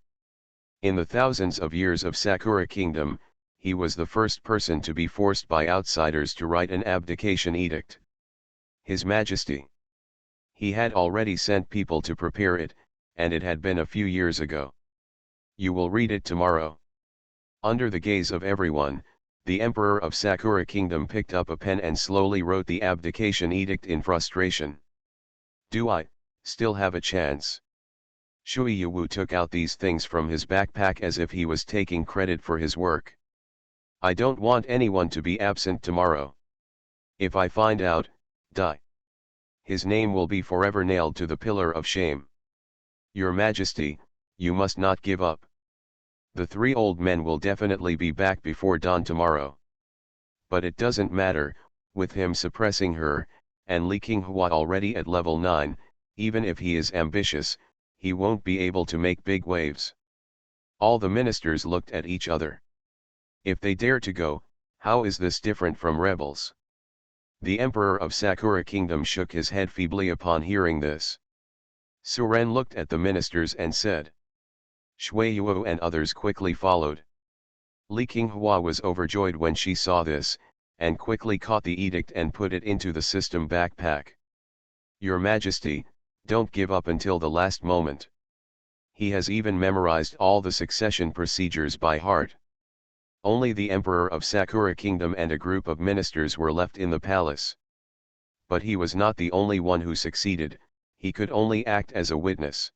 S1: In the thousands of years of Sakura Kingdom, he was the first person to be forced by outsiders to write an abdication edict. His Majesty. He had already sent people to prepare it, and it had been a few years ago. "You will read it tomorrow." Under the gaze of everyone, the Emperor of Sakura Kingdom picked up a pen and slowly wrote the abdication edict in frustration. "Do I still have a chance?" Shui Yuwu took out these things from his backpack as if he was taking credit for his work. "I don't want anyone to be absent tomorrow. If I find out, die. His name will be forever nailed to the pillar of shame. Your Majesty, you must not give up. The 3 old men will definitely be back before dawn tomorrow. But it doesn't matter, with him suppressing her, and Li Qinghua already at level 9, even if he is ambitious, he won't be able to make big waves." All the ministers looked at each other. If they dare to go, how is this different from rebels? The Emperor of Sakura Kingdom shook his head feebly upon hearing this. Suren looked at the ministers and said. Shui Yuo and others quickly followed. Li Qinghua was overjoyed when she saw this, and quickly caught the edict and put it into the system backpack. "Your Majesty, don't give up until the last moment." He has even memorized all the succession procedures by heart. Only the Emperor of Sakura Kingdom and a group of ministers were left in the palace. But he was not the only one who succeeded, he could only act as a witness.